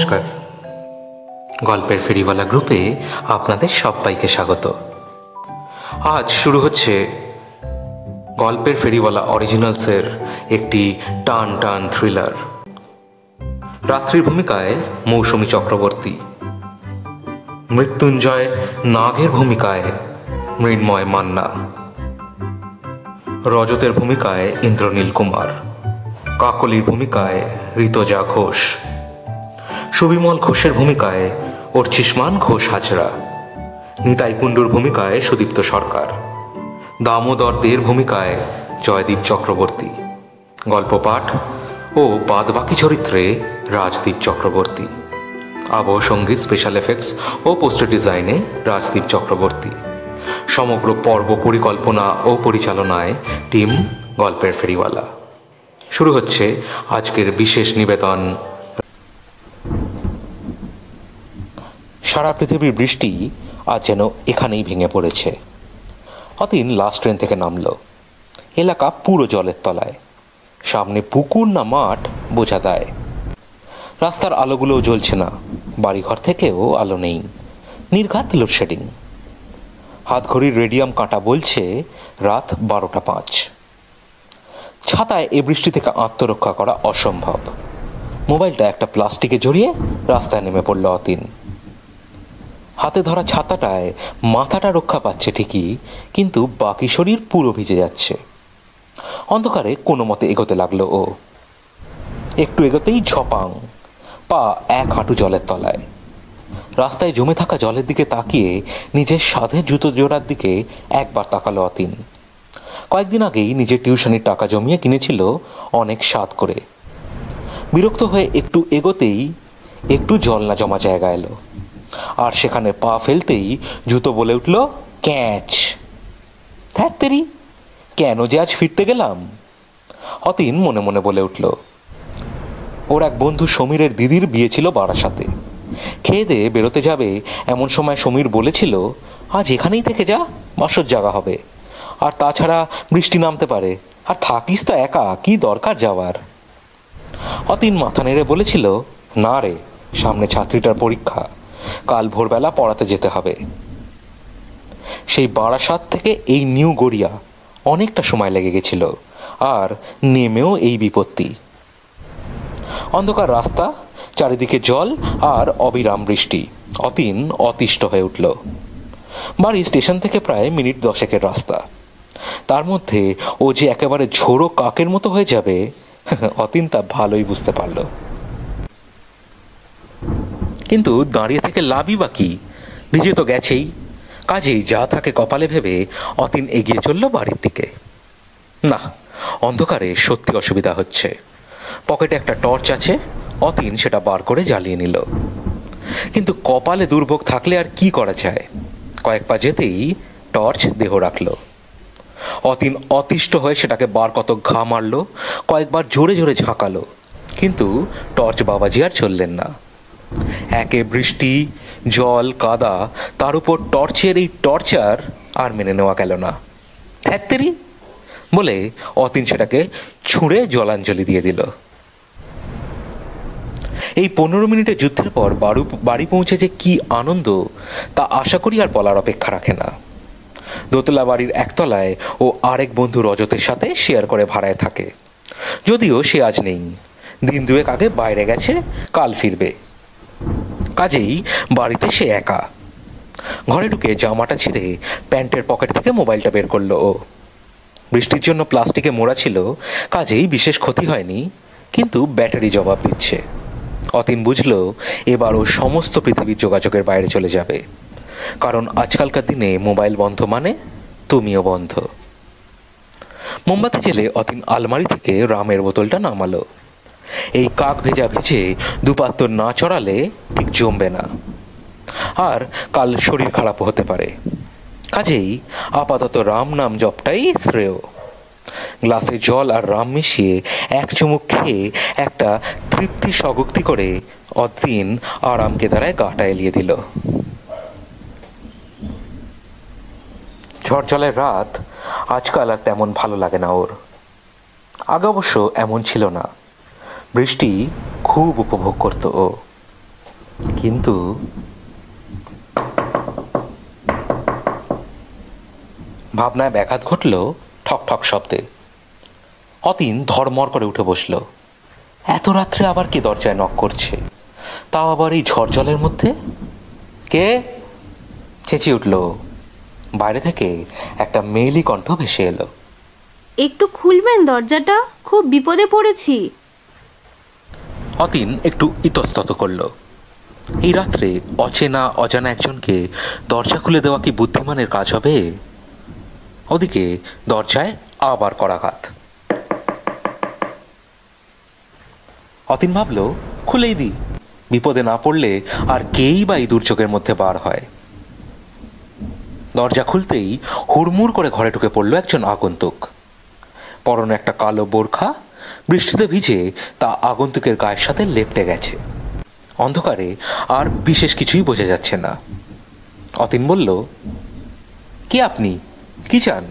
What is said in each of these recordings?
নমস্কার। গল্পের ফেরিওয়ালা গ্রুপে আপনাদের সবাইকে স্বাগত। আজ শুরু হচ্ছে গল্পের ফেরিওয়ালা অরিজিনালসের একটি টান টান থ্রিলার। রাত্রির ভূমিকায় মৌসুমী চক্রবর্তী, মৃত্যুঞ্জয় নাগের ভূমিকায় মৃন্ময় মান্না, রজতের ভূমিকায় ইন্দ্রনীল কুমার, কাকলির ভূমিকায় ঋতজা ঘোষ, সুবিমল ঘোষের ভূমিকায় অর্চিষ্মান ঘোষ হাজরা, নিতাই কুণ্ডুর ভূমিকায় সুদীপ্ত সরকার, দামোদর দের ভূমিকায় জয়দীপ চক্রবর্তী, গল্প পাঠ ও বাদবাকি চরিত্রে রাজদীপ চক্রবর্তী, আবহ সঙ্গীত, স্পেশাল এফেক্টস ও পোস্টার ডিজাইনে রাজদীপ চক্রবর্তী। সমগ্র পর্ব পরিকল্পনা ও পরিচালনায় টিম গল্পের ফেরিওয়ালা। শুরু হচ্ছে আজকের বিশেষ নিবেদন। সারা পৃথিবীর বৃষ্টি আজ যেন এখানেই ভেঙে পড়েছে। অতীন লাস্ট ট্রেন থেকে নামল। এলাকা পুরো জলের তলায়। সামনে পুকুর না মাঠ বোঝা দেয়। রাস্তার আলোগুলোও জ্বলছে না, বাড়িঘর থেকেও আলো নেই। নির্ঘাত লোডশেডিং। হাতঘড়ির রেডিয়াম কাঁটা বলছে রাত 12:05। ছাতায় এ বৃষ্টি থেকে আত্মরক্ষা করা অসম্ভব। মোবাইলটা একটা প্লাস্টিকে জড়িয়ে রাস্তায় নেমে পড়ল অতীন। হাতে ধরা ছাতাটায় মাথাটা রক্ষা পাচ্ছে ঠিকই, কিন্তু বাকি শরীর পুরো ভিজে যাচ্ছে। অন্ধকারে কোনো মতে এগোতে লাগলো ও। একটু এগোতেই ঝপাং, পা এক হাঁটু জলের তলায়। রাস্তায় জমে থাকা জলের দিকে তাকিয়ে নিজের সাধে জুতো জোড়ার দিকে একবার তাকালো অতীন। কয়েকদিন আগেই নিজের টিউশনির টাকা জমিয়ে কিনেছিল অনেক স্বাদ করে। বিরক্ত হয়ে একটু এগোতেই একটু জল না জমা জায়গা এলো, আর সেখানে পা ফেলতেই জুতো বলে উঠল ক্যাচ। ধ্যাত্তেরি, কেন যে আজ ফিরতে গেলাম? অতীন মনে মনে বলে উঠল। ওর এক বন্ধু সমীরের দিদির বিয়ে ছিল বারাসাতে। খেয়ে দিয়ে বেরোতে যাবে এমন সময় সমীর বলেছিল, আজ এখানেই থেকে যা, বাসর জায়গা হবে। আর তাছাড়া বৃষ্টি নামতে পারে, আর থাকিস তা একা, কি দরকার যাওয়ার। অতীন মাথা নেড়ে বলেছিল, না রে, সামনে ছাত্রীটার পরীক্ষা, কাল ভোরবেলা পড়াতে যেতে হবে। সেই বারাসাত থেকে এই নিউ গড়িয়া অনেকটা সময় লেগে গেছিল, আর নেমেও এই বিপত্তি। অন্ধকার রাস্তা, চারিদিকে জল আর অবিরাম বৃষ্টি। অতীন অতিষ্ঠ হয়ে উঠল। বাড়ি স্টেশন থেকে প্রায় মিনিট 10 রাস্তা। তার মধ্যে ও যে একেবারে ঝোড়ো কাকের মতো হয়ে যাবে, অতীন তা ভালোই বুঝতে পারল। কিন্তু দাঁড়িয়ে থেকে লাভই বা কি? ভিজে তো গেছেই। কাজেই যা থাকে কপালে ভেবে অতীন এগিয়ে চলল বাড়ির দিকে। না, অন্ধকারে সত্যি অসুবিধা হচ্ছে। পকেটে একটা টর্চ আছে, অতীন সেটা বার করে জ্বালিয়ে নিল। কিন্তু কপালে দুর্ভোগ থাকলে আর কি করা যায়? কয়েক পা যেতেই টর্চ দেহ রাখল। অতীন অতিষ্ঠ হয়ে সেটাকে বার কত ঘা মারল, কয়েকবার জোরে জোরে ঝাঁকালো, কিন্তু টর্চ বাবাজি আর চললেন না। একে বৃষ্টি, জল, কাদা, তার উপর টর্চের এই টর্চার আর মেনে নেওয়া গেল না। ধ্যাত্তেরি বলে অতীন সেটাকে ছুঁড়ে জলাঞ্জলি দিয়ে দিল। এই 15 মিনিটের যুদ্ধের পর বাড়ি পৌঁছে যে কি আনন্দ, তা আশা করি আর বলার অপেক্ষা রাখে না। দোতলা বাড়ির একতলায় ও আরেক বন্ধু রজতের সাথে শেয়ার করে ভাড়ায় থাকে। যদিও সে আজ নেই, দিন দুয়েক আগে বাইরে গেছে, কাল ফিরবে। কাজেই বাড়িতে সে একা। ঘরে ঢুকে জামাটা ছিঁড়ে প্যান্টের পকেট থেকে মোবাইলটা বের করলো ও। বৃষ্টির জন্য প্লাস্টিকে মোড়া ছিল, কাজেই বিশেষ ক্ষতি হয়নি, কিন্তু ব্যাটারি জবাব দিচ্ছে। অতীন বুঝল এবার ও সমস্ত পৃথিবীর যোগাযোগের বাইরে চলে যাবে, কারণ আজকালকার দিনে মোবাইল বন্ধ মানে তুমিও বন্ধ। মোমবাতি জেলে অতীন আলমারি থেকে রামের বোতলটা নামালো। এই কাক ভেজা ভিজে দুপাত্তর না চড়ালে ঠিক জমবে না, আর কাল শরীর খারাপ হতে পারে। কাজেই আপাতত রাম নাম জপটাই শ্রেয়। গ্লাসে জল আর রাম মিশিয়ে এক চুমুক খেয়ে একটা তৃপ্তি স্বগক্তি করে অতীন আরামকে দ্বারায় গাটা এলিয়ে দিল। ঝড়ঝলের রাত আজকাল আর তেমন ভালো লাগে না ওর। আগে অবশ্য এমন ছিল না। বৃষ্টি খুব উপভোগ করত ও। কিন্তু ভাবনায় ব্যাঘাত ঘটল ঠক ঠক শব্দে। অতীন ধড়মড় করে উঠে বসল। এত রাত্রে আবার কে দরজায় নক করছে, তাও আবার এই ঝড় জলের মধ্যে? কে? চেঁচিয়ে উঠল। বাইরে থেকে একটা মেয়েলি কণ্ঠ ভেসে এলো। একটু খুলবেন দরজাটা, খুব বিপদে পড়েছি। অতীন একটু ইতস্তত করল। এই রাত্রে অচেনা অজানা একজনকে দরজা খুলে দেওয়া কি বুদ্ধিমানের কাজ হবে? ওদিকে দরজায় আবার করাঘাত। অতীন ভাবল, খুলেই দিই, বিপদে না পড়লে আর কেই বা এই দুর্যোগের মধ্যে বার হয়। দরজা খুলতেই হুড়মুড় করে ঘরে ঢুকে পড়ল একজন আগন্তুক। পরনে একটা কালো বোরখা, বৃষ্টিতে ভিজে তা আগন্তুকের গায়ের সাথে লেপটে গেছে। অন্ধকারে আর বিশেষ কিছুই বোঝা যাচ্ছে না। অতীন বলল, কে আপনি, কি চান?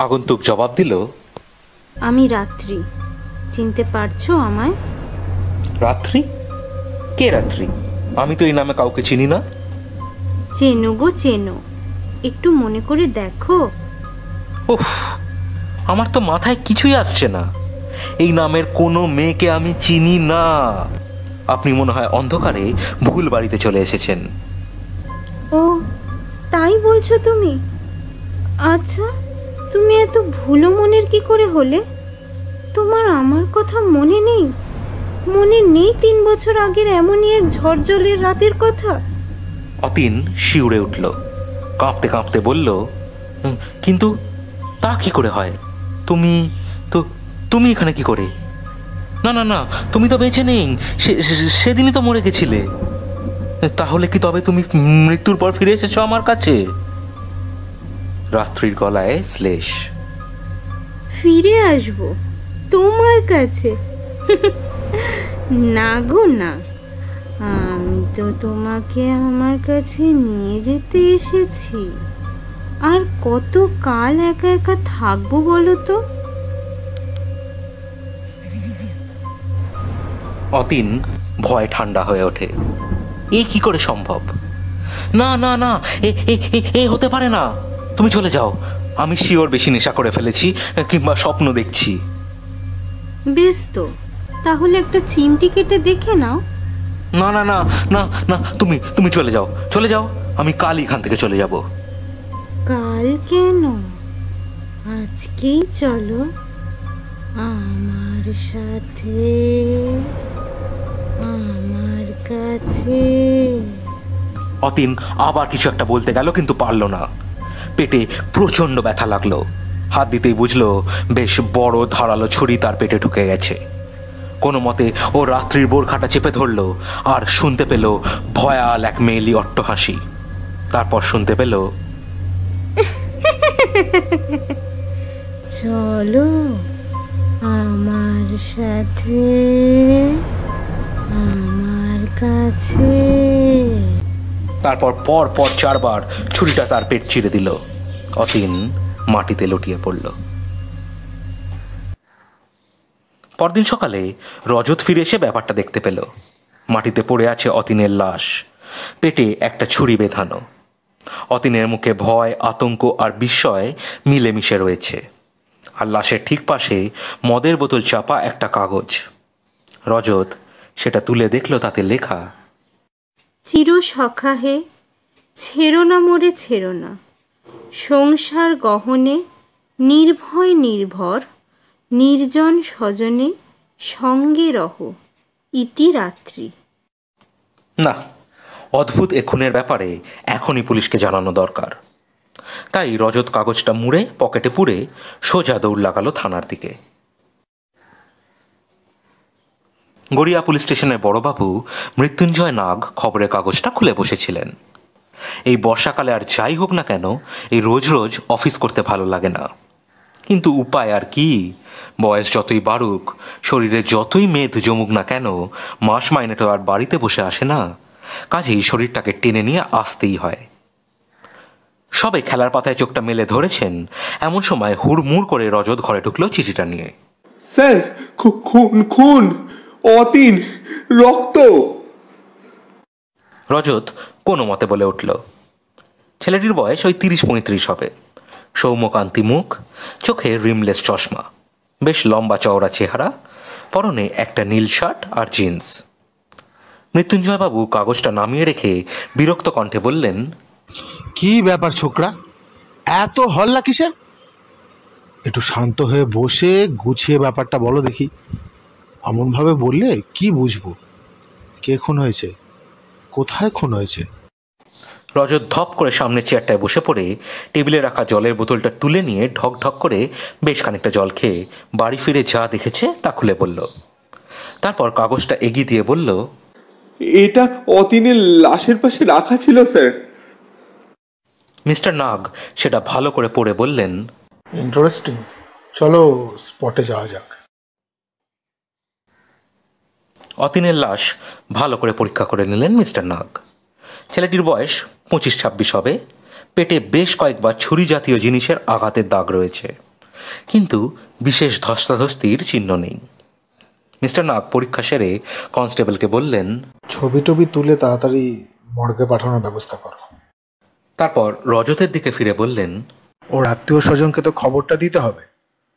আগন্তুক জবাব দিল, আমি রাত্রি, চিনতে পারছো আমায়? রাত্রি? কে রাত্রি? আমি তো এই নামে কাউকে চিনি না। চেনো গো চেনো, একটু মনে করে দেখো। উফ, আমার তো মাথায় কিছুই আসছে না। এই নামের কোনো মেয়েকে আমি চিনি না। আপনি মনে হয় অন্ধকারে ভুল বাড়িতে চলে এসেছেন। ও, তাই বলছো তুমি? আচ্ছা, তুমি এত ভুলো মনের কি করে হলে? তোমার আমার কথা মনে নেই? মনে নেই 3 বছর আগের এমনই এক ঝড় জলের রাতের কথা? অতীন শিউরে উঠল, কাঁপতে কাঁপতে বলল, কিন্তু তা কি করে হয়? তুমি এখানে কি করে? না না না, তুমি তো বেঁচে নেই, সেদিনই তো মরে গেছিলে। তাহলে কি তবে তুমি মৃত্যুর পর ফিরে এসেছো আমার কাছে? রাত্রির গলায় শ্লেষ। ফিরে আসবো তোমার কাছে? না গো না, আমি তো তোমাকে আমার কাছে নিয়ে যেতে এসেছি। আর কত কাল একা একা থাকবো বলো তো? অতীন ভয় ঠান্ডা হয়ে ওঠে। এ কি করে সম্ভব? না না না, এ হতে পারে না। তুমি চলে যাও, আমি শিওর বেশি নেশা করে ফেলেছি, কিংবা স্বপ্ন দেখছি। বেশ তো, তাহলে একটা চিমটি কেটে দেখে নাও। না না না না না, তুমি চলে যাও, চলে যাও, আমি কালই এখান থেকে চলে যাব। কাল কেন? আজকেই চলো আমার সাথে, আমার কাছে। অতীন আবার কিছু একটা বলতে গেল, কিন্তু পারল না। পেটে প্রচণ্ড ব্যথা লাগলো। হাত দিতেই বুঝলো বেশ বড় ধারালো ছুরি তার পেটে ঢুকে গেছে। কোনো মতে ও রাত্রির বোরখাটা চেপে ধরল, আর শুনতে পেল ভয়াল এক মেয়েলি অট্টহাসি। তারপর শুনতে পেল, চলো আমার সাথে, আমার কাছে। তারপর পর পর 4 বার ছুরিটা তার পেট চিরে দিল। অতীন মাটিতে লুটিয়ে পড়ল। পরদিন সকালে রজত ফিরে এসে ব্যাপারটা দেখতে পেল। মাটিতে পড়ে আছে অতীনের লাশ, পেটে একটা ছুরি বেঁধানো। অতীনের মুখে ভয়, আতঙ্ক আর বিস্ময় মিলেমিশে রয়েছে। আর লাশের ঠিক পাশে মদের বোতল চাপা একটা কাগজ। রজত সেটা তুলে দেখল, তাতে লেখা, চির সখা হে, ছেড়ো না মোরে ছেড়ো না, সংসার গহনে নির্ভয় নির্ভর, নির্জন স্বজনে সঙ্গে রহ, ইতি রাত্রি। না, অদ্ভুত এ খুনের ব্যাপারে এখনই পুলিশকে জানানো দরকার। তাই রজত কাগজটা মুড়ে পকেটে পুরে সোজা দৌড় লাগালো থানার দিকে। গড়িয়া পুলিশ স্টেশনের বড়বাবু মৃত্যুঞ্জয় নাগ খবরের কাগজটা খুলে বসেছিলেন। এই বর্ষাকালে আর যাই হোক না কেন, এই রোজ রোজ অফিস করতে ভালো লাগে না। কিন্তু উপায় আর কি? বয়স যতই বাড়ুক, শরীরে যতই মেদ জমুক না কেন, মাস মাইনে তো আর বাড়িতে বসে আসে না। কাজেই শরীরটাকে টেনে নিয়ে আসতেই হয়। সবে খেলার পাতায় চোখটা মেলে ধরেছেন, এমন সময় হুড়মুড় করে রজত ঘরে ঢুকলো চিঠিটা নিয়ে। স্যার, খুন খুন, অতীন, রক্ত। রজত কোনো মতে বলে উঠল। ছেলেটির বয়স ওই 30-35 হবে। সৌম্যকান্তি মুখ, চোখে রিমলেস চশমা, বেশ লম্বা চওড়া চেহারা, পরনে একটা নীল শার্ট আর জিন্স। মৃত্যুঞ্জয়বাবু কাগজটা নামিয়ে রেখে বিরক্ত কণ্ঠে বললেন, কি ব্যাপার ছোকরা, এত হল্লা কিসের? একটু শান্ত হয়ে বসে গুছিয়ে ব্যাপারটা বলো দেখি। এমনভাবে বললে কি বুঝবো? কে খুন হয়েছে, কোথায় খুন হয়েছে? রজত ধপ করে সামনে চেয়ারটায় বসে পড়ে টেবিলে রাখা জলের বোতলটা তুলে নিয়ে ঢক ঢক করে বেশ খানিকটা জল খেয়ে বাড়ি ফিরে যা দেখেছে তা খুলে বলল। তারপর কাগজটা এগিয়ে দিয়ে বলল, এটা অতীনের লাশের পাশে রাখা ছিল স্যার। মিস্টার নাগ সেটা ভালো করে পড়ে বললেন, ইন্টারেস্টিং, চলো স্পটে যাওয়া যাক। অতীনের লাশ ভালো করে পরীক্ষা করে নিলেন মিস্টার নাগ। ছেলেটির বয়স 25-26 হবে। পেটে বেশ কয়েকবার ছুরি জাতীয় জিনিসের আঘাতের দাগ রয়েছে, কিন্তু বিশেষ ধস্তাধস্তির চিহ্ন নেই। মিস্টার নাগ পরীক্ষা সেরে কনস্টেবলকে বললেন, ছবি টবি তুলে তাড়াতাড়ি মর্গে পাঠানোর ব্যবস্থা করো। তারপর রজতের দিকে ফিরে বললেন, ওর আত্মীয় স্বজনকে তো খবরটা দিতে হবে।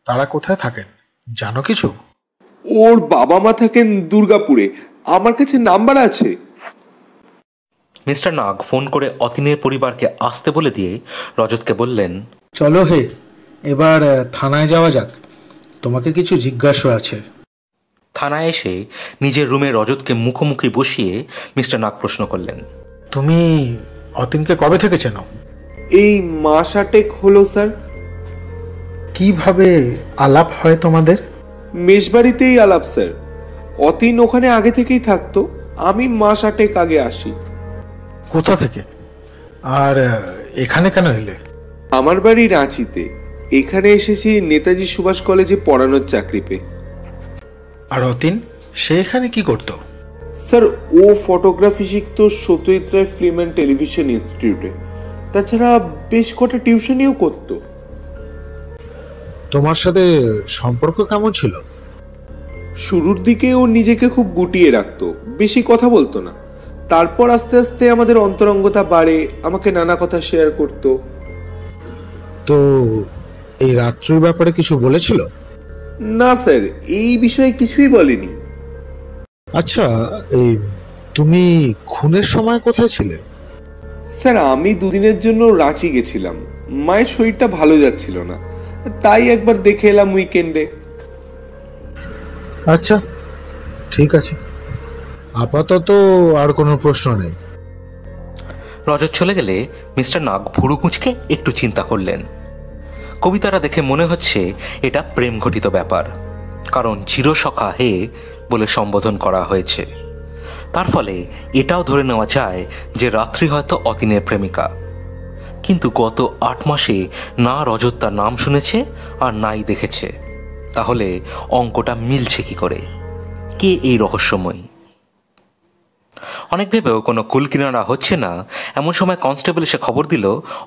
তারা কোথায় থাকেন জানো কিছু? ওর বাবা মা থাকেন দুর্গাপুরে, আমার কাছে নাম্বার আছে। মিস্টার নাগ ফোন করে অতীনের পরিবারকে আসতে বলে দিয়ে রজতকে বললেন, চলো হে, এবার থানায় যাওয়া যাক, তোমাকে কিছু জিজ্ঞাসা আছে। থানায় এসে নিজের রুমে রজতকে মুখোমুখি বসিয়ে মিস্টার নাগ প্রশ্ন করলেন, তুমি অতীনকে কবে থেকে চেনো? এই মাস 8 হলো স্যার। কিভাবে আলাপ হয় তোমাদের? মেশবাড়িতেই আলাপ স্যার। অতীন ওখানে আগে থেকেই থাকতো, আমি মাস 8 আগে আসি। কোথা থেকে আর এখানে কেন এলে? আমার বাড়ি রাঁচিতে, এখানে এসেছি নেতাজি সুভাষ কলেজে পড়ানোর চাকরি পেয়ে। আর অতীন, সে এখানে কি করতো? স্যার ও ফটোগ্রাফি শিখতো Satyajit Ray film and television ইনস্টিটিউটে, তাছাড়া বেশ কটা টিউশনিও করতো। তোমার সাথে সম্পর্ক কেমন ছিল? শুরুর দিকে ও নিজেকে খুব গুটিয়ে রাখতো, বেশি কথা বলতো না। তারপর আস্তে আস্তে আমাদের অন্তরঙ্গতা বাড়ে, আমাকে নানা কথা শেয়ার করতো। তো এই রাত্রির ব্যাপারে কিছু বলেছিল? না স্যার, এই বিষয়ে কিছুই বলেনি। আচ্ছা, এই তুমি খুনের সময় কোথায় ছিলে? স্যার আমি 2 দিনের জন্য রাঁচি গেছিলাম, মায়ের শরীরটা ভালো যাচ্ছিল না, তাই একবার দেখে এলাম উইকেন্ডে। আচ্ছা, ঠিক আছে, আপাতত আর কোনো প্রশ্ন নেই। রজত চলে গেলে মিস্টার নাগ ভুরু কুঁচকে একটু চিন্তা করলেন। কবিতাটা দেখে মনে হচ্ছে এটা প্রেম ঘটিত ব্যাপার, কারণ চিরসখা হে বলে সম্বোধন করা হয়েছে। তার ফলে এটাও ধরে নেওয়া যায় যে রাত্রি হয়তো অতীনের প্রেমিকা। কিন্তু গত 8 মাসে না রজত তার নাম শুনেছে আর নাই দেখেছে, তাহলে অঙ্কটা মিলছে কি করে? কে এই রহস্যময়ী? অনেক ভেবেও কোনো কুল কিনারা হচ্ছে না। এমন সময় কনস্টেবল এসে খবর দিল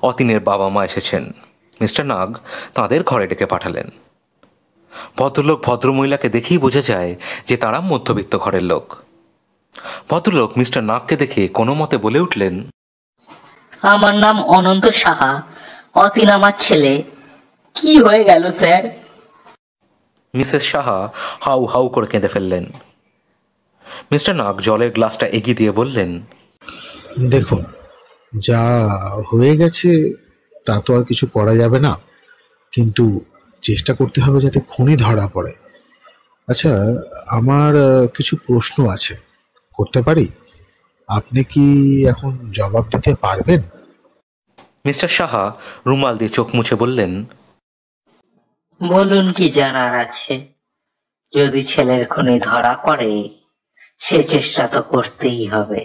অতীনের বাবা মা এসেছেন। মিস্টার নাগ তাঁদের ঘরে ডেকে পাঠালেন। ভদ্রলোক ভদ্রমহিলাকে দেখেই বোঝা যায় যে তারা মধ্যবিত্ত ঘরের লোক। ভদ্রলোক মিস্টার নাগকে দেখে কোনো মতে বলে উঠলেন, আমার নাম অনন্ত সাহা, অতীন আমার ছেলে। কি হয়ে গেল sir? Mrs Saha how how করে কেঁদে ফেললেন। মিস্টার নাগ জলের গ্লাসটা এগিয়ে দিয়ে বললেন, দেখুন, যা হয়ে গেছে তা তো আর কিছু করা যাবে না, কিন্তু চেষ্টা করতে হবে যাতে খুনি ধরা পড়ে। আচ্ছা, আমার কিছু প্রশ্ন আছে, করতে পারি? আপনি কি এখন জবাব দিতে পারবেন? মিস্টার সাহা রুমাল দিয়ে চোখ মুছে বললেন, বলুন, কি জানার আছে? যদি ছেলের খুনি ধরা পড়ে, সে চেষ্টা তো করতেই হবে।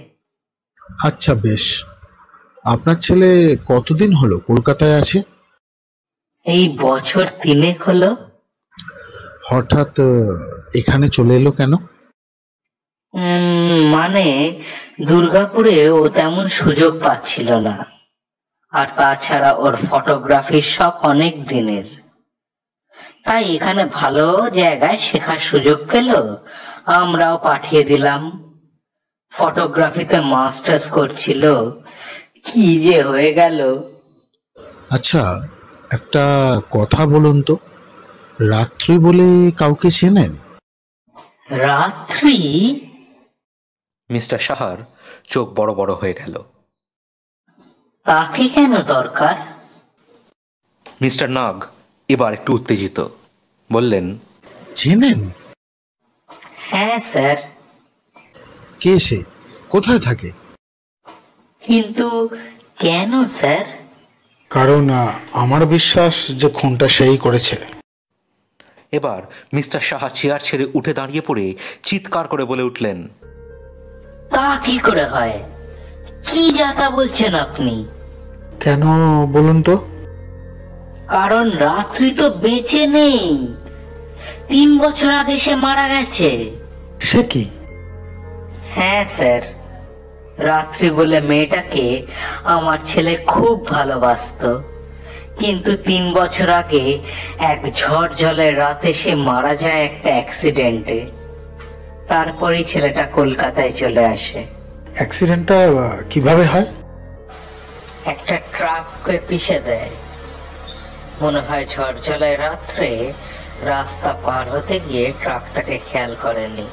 আচ্ছা বেশ, আপনার ছেলে কতদিন হলো কলকাতায় আছে? এই বছর 3 হলো। হঠাৎ এখানে চলে এলো কেন? মানে দুর্গাপুরে ও তেমন সুযোগ পাচ্ছিল না, আর তাছাড়া ওর ফটোগ্রাফির শখ অনেক দিনের, তাই এখানে ভালো জায়গায় শেখার সুযোগ পেল, আমরাও পাঠিয়ে দিলাম। ফটোগ্রাফিতে মাস্টার্স করছিল। কি যে হয়ে গেল। আচ্ছা, একটা কথা বলুন তো, রাত্রি বলে কাউকে চেনেন? রাত্রি? মিস্টার সাহার চোখ বড় বড় হয়ে গেল। তাকে কেন দরকার? মিস্টার নাগ এবার একটু উত্তেজিত, বললেন, চেনেন? হ্যাঁ স্যার। কে সে? কোথায় থাকে? কিন্তু কেন স্যার? কারণ আমার বিশ্বাস যে খুনটা সেই করেছে। এবার মিস্টার সাহা চেয়ার ছেড়ে উঠে দাঁড়িয়ে পড়ে চিৎকার করে বলে উঠলেন, তা কি করে হয়? কি যাতা বলছেন আপনি? কেন বলুন তো? কারণ রাত্রি তো বেঁচে নেই। 3 বছর আগে সে মারা গেছে। সে কি? হ্যাঁ স্যার, রাত্রি বলে মেয়েটাকে আমার ছেলে খুব ভালোবাসতো, কিন্তু 3 বছর আগে এক ঝড় জলের রাতে সে মারা যায় একটা অ্যাক্সিডেন্টে। তারপরেই ছেলেটা কলকাতায় চলে আসে। অ্যাক্সিডেন্টটা কিভাবে হয়? একটা ট্রাককে পিষে দেয়। মনে হয় ঝড় জলের রাত্রে রাস্তা পার হতে গিয়ে ট্রাকটাকে খেয়াল করেনি।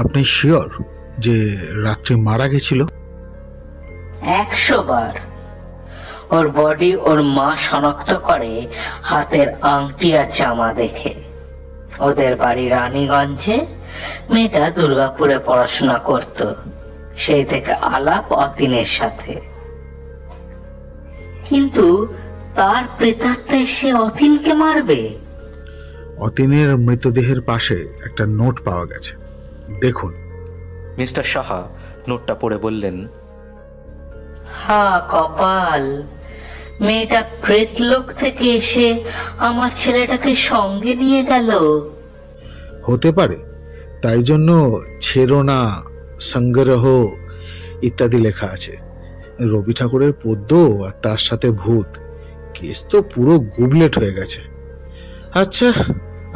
আপনি শিওর যে রাত্রি মারা গেছিল? 100 বার। ওর বডি ওর মা শনাক্ত করে হাতের আংটি আর জামা দেখে। ওদের বাড়ি রানীগঞ্জে, মেয়েটা দুর্গাপুরে পড়াশোনা করত। সেই থেকে আলাপ অতীনের সাথে। কিন্তু তার প্রেতাত্মায় সে অতীনকে মারবে? অতীনের মৃতদেহের পাশে একটা নোট পাওয়া গেছে, দেখুন। মিস্টার সাহা নোটটা পড়ে বললেন, হা কপাল, মেয়েটা প্রেতলোক থেকে এসে আমার ছেলেটাকে সঙ্গে নিয়ে গেল। হতে পারে, তাই জন্য ছেড়ো না, সংগ্রহ ইত্যাদি লেখা আছে। রবি ঠাকুরের পদ্য আর তার সাথে ভূত, কেস তো পুরো গুবলেট হয়ে গেছে। আচ্ছা,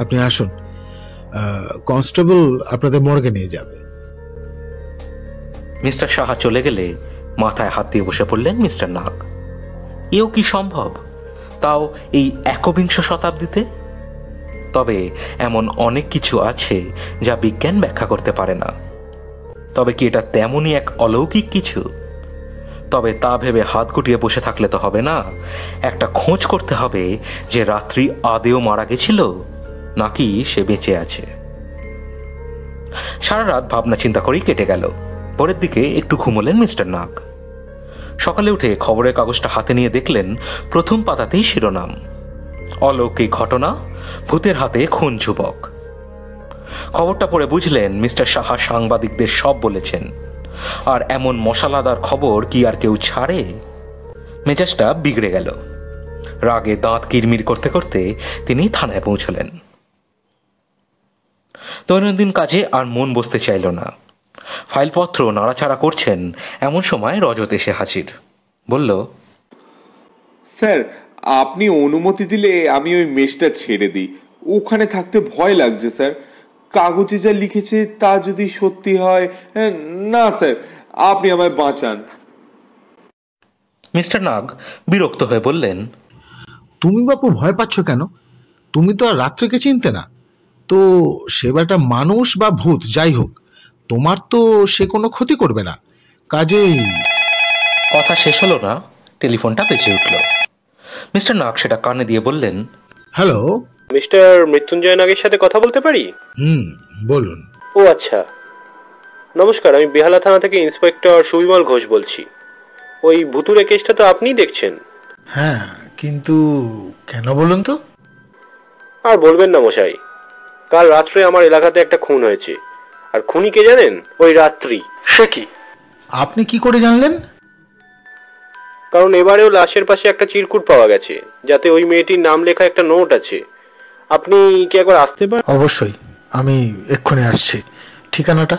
আপনি আসুন, কনস্টেবল আপনাদের মর্গে নিয়ে যাবে। মিস্টার সাহা চলে গেলে মাথায় হাত দিয়ে বসে পড়লেন মিস্টার নাগ। এও কি সম্ভব, তাও এই 21 শতাব্দীতে? তবে এমন অনেক কিছু আছে যা বিজ্ঞান ব্যাখ্যা করতে পারে না। তবে কি এটা তেমনই এক অলৌকিক কিছু? তবে তা ভেবে হাত গুটিয়ে বসে থাকলে তো হবে না। একটা খোঁজ করতে হবে যে রাত্রি আদেও মারা গেছিল নাকি সে বেঁচে আছে। সারা রাত ভাবনা চিন্তা করেই কেটে গেল। পরের দিকে একটু ঘুমোলেন মিস্টার নাগ। সকালে উঠে খবরের কাগজটা হাতে নিয়ে দেখলেন প্রথম পাতাতেই শিরোনাম, অলৌকিক ঘটনা, ভূতের হাতে খুন যুবক। খবরটা পড়ে বুঝলেন মিস্টার সাহা সাংবাদিকদের সব বলেছেন। আর এমন মশলাদার খবর কি আর কেউ ছাড়ে? মেজাজটা বিগড়ে গেল। রাগে দাঁত কিরমির করতে করতে তিনি থানায় পৌঁছলেন। দৈনন্দিন কাজে আর মন বসতে চাইল না। ফাইলপত্র নাড়াচাড়া করছেন, এমন সময় রজত এসে হাজির। বলল, স্যার, আপনি অনুমতি দিলে আমি ওই মেসটা ছেড়ে দিই। ওখানে থাকতে ভয় লাগছে স্যার। কাগজে যা লিখেছে তা যদি সত্যি হয়। না স্যার, আপনি আমায় বাঁচান। মিস্টার নাগ বিরক্ত হয়ে বললেন, তুমি বাপু ভয় পাচ্ছ কেন? তুমি তো আর রাত্রিকে চিনতে না। তো সে বেটা মানুষ বা ভূত যাই হোক, তোমার তো সে কোনো ক্ষতি করবে না। কাজেই কথা শেষ হলো না, টেলিফোনটা বেজে উঠল। মিস্টার নাগ সেটা কানে দিয়ে বললেন, হ্যালো, মিস্টার মৃত্যুঞ্জয় নাগের সাথে কথা বলতে পারি? বলুন। ও আচ্ছা, নমস্কার, আমি বেহালা থানা থেকে ইন্সপেক্টর সুবিমল ঘোষ বলছি। ওই ভুতুরে কেসটা তো আপনিই দেখছেন? হ্যাঁ, কিন্তু কেন বলুন তো? আর বলবেন না মশাই, কাল রাত্রে আমার এলাকাতে একটা খুন হয়েছে। আর খুনি কে জানেন? ওই রাত্রি। সে কি? আপনি কি করে জানলেন? কারণ এবারেও লাশের পাশে একটা চিরকুট পাওয়া গেছে, যাতে ওই মেয়েটির নাম লেখা একটা নোট আছে। আপনি কি একবার আসতে পারেন? অবশ্যই, আমি এক্ষুনি আসছি। ঠিকানাটা?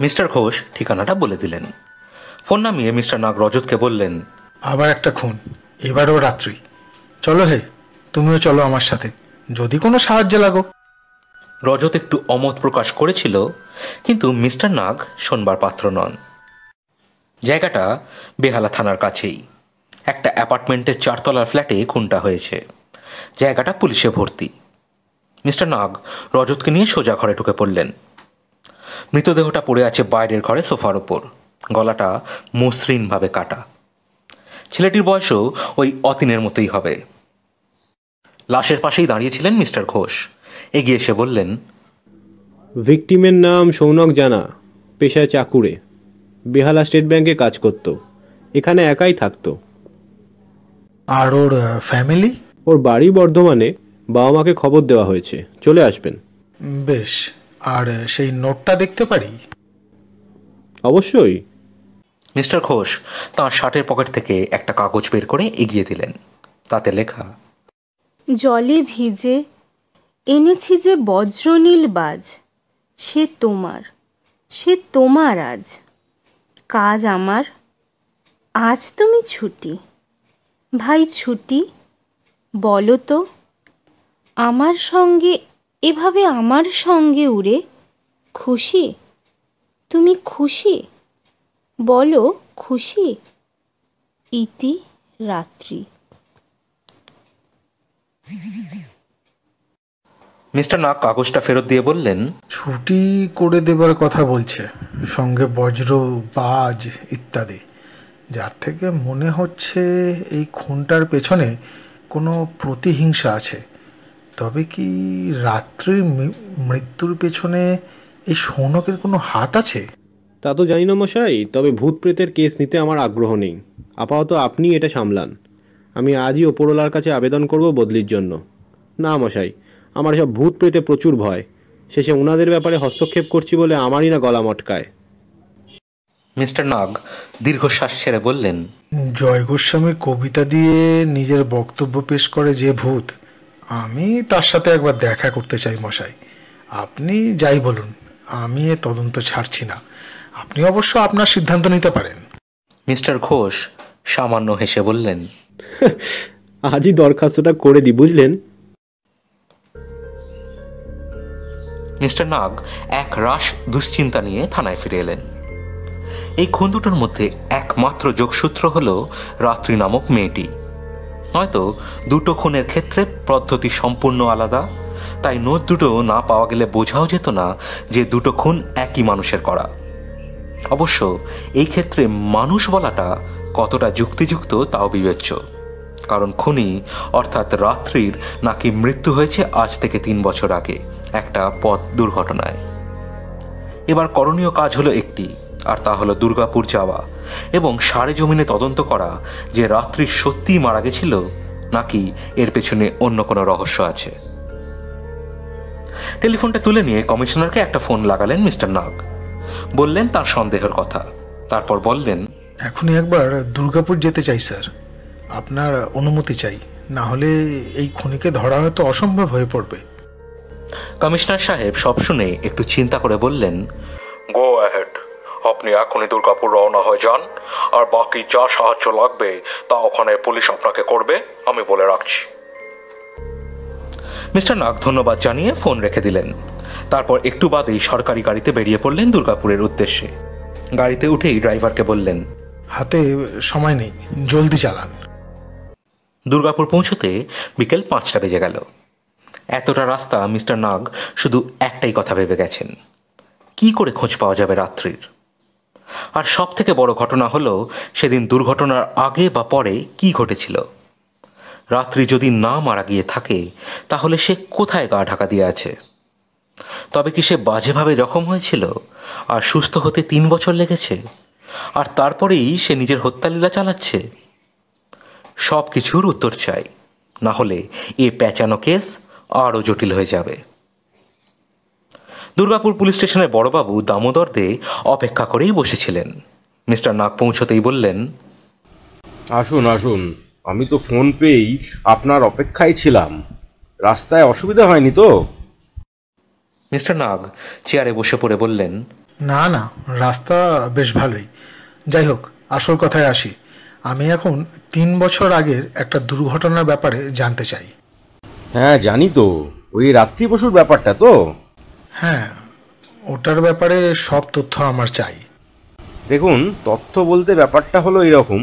মিস্টার ঘোষ ঠিকানাটা বলে দিলেন। ফোন নামিয়ে মিস্টার নাগ রজতকে বললেন, আবার একটা খুন, এবারও রাত্রি। চলো হে, তুমিও চলো আমার সাথে, যদি কোনো সাহায্য লাগো। রজত একটু অমত প্রকাশ করেছিল, কিন্তু মিস্টার নাগ শোনবার পাত্র নন। জায়গাটা বেহালা থানার কাছেই। একটা অ্যাপার্টমেন্টের 4 তলার ফ্ল্যাটে খুনটা হয়েছে। জায়গাটা পুলিশে ভর্তি। মিস্টার নাগ রজতকে নিয়ে সোজা ঘরে ঢুকে পড়লেন। মৃতদেহটা পড়ে আছে বাইরের ঘরে সোফার ওপর, গলাটা মসৃণভাবে কাটা। ছেলেটির বয়সও ওই অতীনের মতোই হবে। লাশের পাশেই দাঁড়িয়েছিলেন মিস্টার ঘোষ। এগিয়ে এসে বললেন, ভিকটিমের নাম সৌনক জানা, পেশায় চাকুরে, বেহালা স্টেট ব্যাংকে কাজ করত, এখানে একাই থাকতো। আর ওর ফ্যামিলি? ওর বাড়ি বর্ধমানে, বাবা মাকে খবর দেওয়া হয়েছে, চলে আসবেন। বেশ, আর সেই নোটটা দেখতে পারি? অবশ্যই। মিস্টার ঘোষ তাঁর শার্টের পকেট থেকে একটা কাগজ বের করে এগিয়ে দিলেন। তাতে লেখা, জলে ভিজে এনেছি যে বজ্রনীল বাজ, সে তোমার আজ, কাজ আমার, আজ তুমি ছুটি, ভাই ছুটি, বলো তো আমার সঙ্গে, এভাবে আমার সঙ্গে উড়ে, খুশি তুমি, খুশি বলো, খুশি। ইতি রাত্রি। মিস্টার নাগ কাগজটা ফেরত দিয়ে বললেন, ছুটি করে দেবার কথা বলছে, সঙ্গে বজ্র, বাজ ইত্যাদি, যার থেকে মনে হচ্ছে এই খুনটার পেছনে কোনো প্রতিহিংসা আছে। তবে কি রাত্রির মৃত্যুর পেছনে এই সৌনকের কোনো হাত আছে? তা তো জানি না মশাই, তবে ভূত প্রেতের কেস নিতে আমার আগ্রহ নেই। আপাতত আপনি এটা সামলান। আমি আজই ওপরওয়ালার কাছে আবেদন করব বদলির জন্য। না মশাই, আমার সব ভূত প্রেতে প্রচুর ভয়। শেষে ওনাদের ব্যাপারে হস্তক্ষেপ করছি বলে আমারই না গলা মটকায়। মিস্টার নাগ দীর্ঘশ্বাস ছেড়ে বললেন, জয় গোস্বামীর কবিতা দিয়ে নিজের বক্তব্য পেশ করে যে ভূত, আমি তার সাথে একবার দেখা করতে চাই মশাই। আপনি যাই বলুন, আমি এ তদন্ত ছাড়ছি না। আপনি অবশ্য আপনার সিদ্ধান্ত নিতে পারেন। মিস্টার ঘোষ সামান্য হেসে বললেন, আজই দরখাস্তটা করে দিই, বুঝলেন। মিস্টার নাগ এক রাশ দুশ্চিন্তা নিয়ে থানায় ফিরে এলেন। এই খুন দুটোর মধ্যে একমাত্র যোগসূত্র হল রাত্রি নামক মেয়েটি। নয়তো দুটো খুনের ক্ষেত্রে পদ্ধতি সম্পূর্ণ আলাদা, তাই নোট দুটো না পাওয়া গেলে বোঝাও যেত না যে দুটো খুন একই মানুষের করা। অবশ্য এই ক্ষেত্রে মানুষ বলাটা কতটা যুক্তিযুক্ত তাও বিবেচ্য, কারণ খুনি অর্থাৎ রাত্রির নাকি মৃত্যু হয়েছে আজ থেকে 3 বছর আগে একটা পথ দুর্ঘটনায়। এবার করণীয় কাজ হলো একটি, আর তা হলো দুর্গাপুর যাওয়া এবং সারে জমিনে তদন্ত করা যে রাত্রি সত্যিই মারা গেছিল নাকি এর পেছনে অন্য কোনো রহস্য আছে। টেলিফোনটা তুলে নিয়ে কমিশনারকে একটা ফোন লাগালেন মিস্টার নাগ। বললেন তার সন্দেহের কথা, তারপর বললেন, এখনই একবার দুর্গাপুর যেতে চাই স্যার, আপনার অনুমতি চাই, না হলে এই খুনিকে ধরা হয়তো অসম্ভব হয়ে পড়বে। কমিশনার সাহেব সব শুনে একটু চিন্তা করে বললেন, গো অ্যাহেড, আপনি এখনই দুর্গাপুর রওনা হয়ে যান, আর বাকি যা সাহায্য লাগবে তা ওখানে পুলিশ আপনাকে করবে, আমি বলে রাখছি। মিস্টার নাগ ধন্যবাদ জানিয়ে ফোন রেখে দিলেন। তারপর একটু বাদেই সরকারি গাড়িতে বেরিয়ে পড়লেন দুর্গাপুরের উদ্দেশ্যে। গাড়িতে উঠেই ড্রাইভারকে বললেন, হাতে সময় নেই, জলদি চালান। দুর্গাপুর পৌঁছতে বিকেল 5টা বেজে গেল। এতটা রাস্তা মিস্টার নাগ শুধু একটাই কথা ভেবে গেছেন, কি করে খোঁজ পাওয়া যাবে রাত্রির। আর সব থেকে বড় ঘটনা হলো সেদিন দুর্ঘটনার আগে বা পরে কি ঘটেছিল। রাত্রি যদি না মারা গিয়ে থাকে তাহলে সে কোথায় গা ঢাকা দিয়ে আছে? তবে কি সে বাজেভাবে জখম হয়েছিল আর সুস্থ হতে 3 বছর লেগেছে, আর তারপরেই সে নিজের হত্যালীলা চালাচ্ছে? সব কিছুর উত্তর চাই, না হলে এ পেঁচানো কেস আরও জটিল হয়ে যাবে। দুর্গাপুর পুলিশ স্টেশনের বড়বাবু দামোদর দে অপেক্ষা করেই বসেছিলেন। মিস্টার নাগ পৌঁছতেই বললেন, আসুন আসুন, আমি তো ফোন পেয়েই আপনার অপেক্ষায় ছিলাম। রাস্তায় অসুবিধা হয়নি তো? মিস্টার নাগ চেয়ারে বসে পড়ে বললেন, না না, রাস্তা বেশ ভালোই। যাই হোক, আসল কথায় আসি। আমি এখন 3 বছর আগের একটা দুর্ঘটনার ব্যাপারে জানতে চাই। হ্যাঁ জানি তো, ওই রাত্রি বসুর ব্যাপারটা তো। হ্যাঁ, ওটার ব্যাপারে সব তথ্য আমার চাই। দেখুন, তথ্য বলতে ব্যাপারটা হলো এরকম।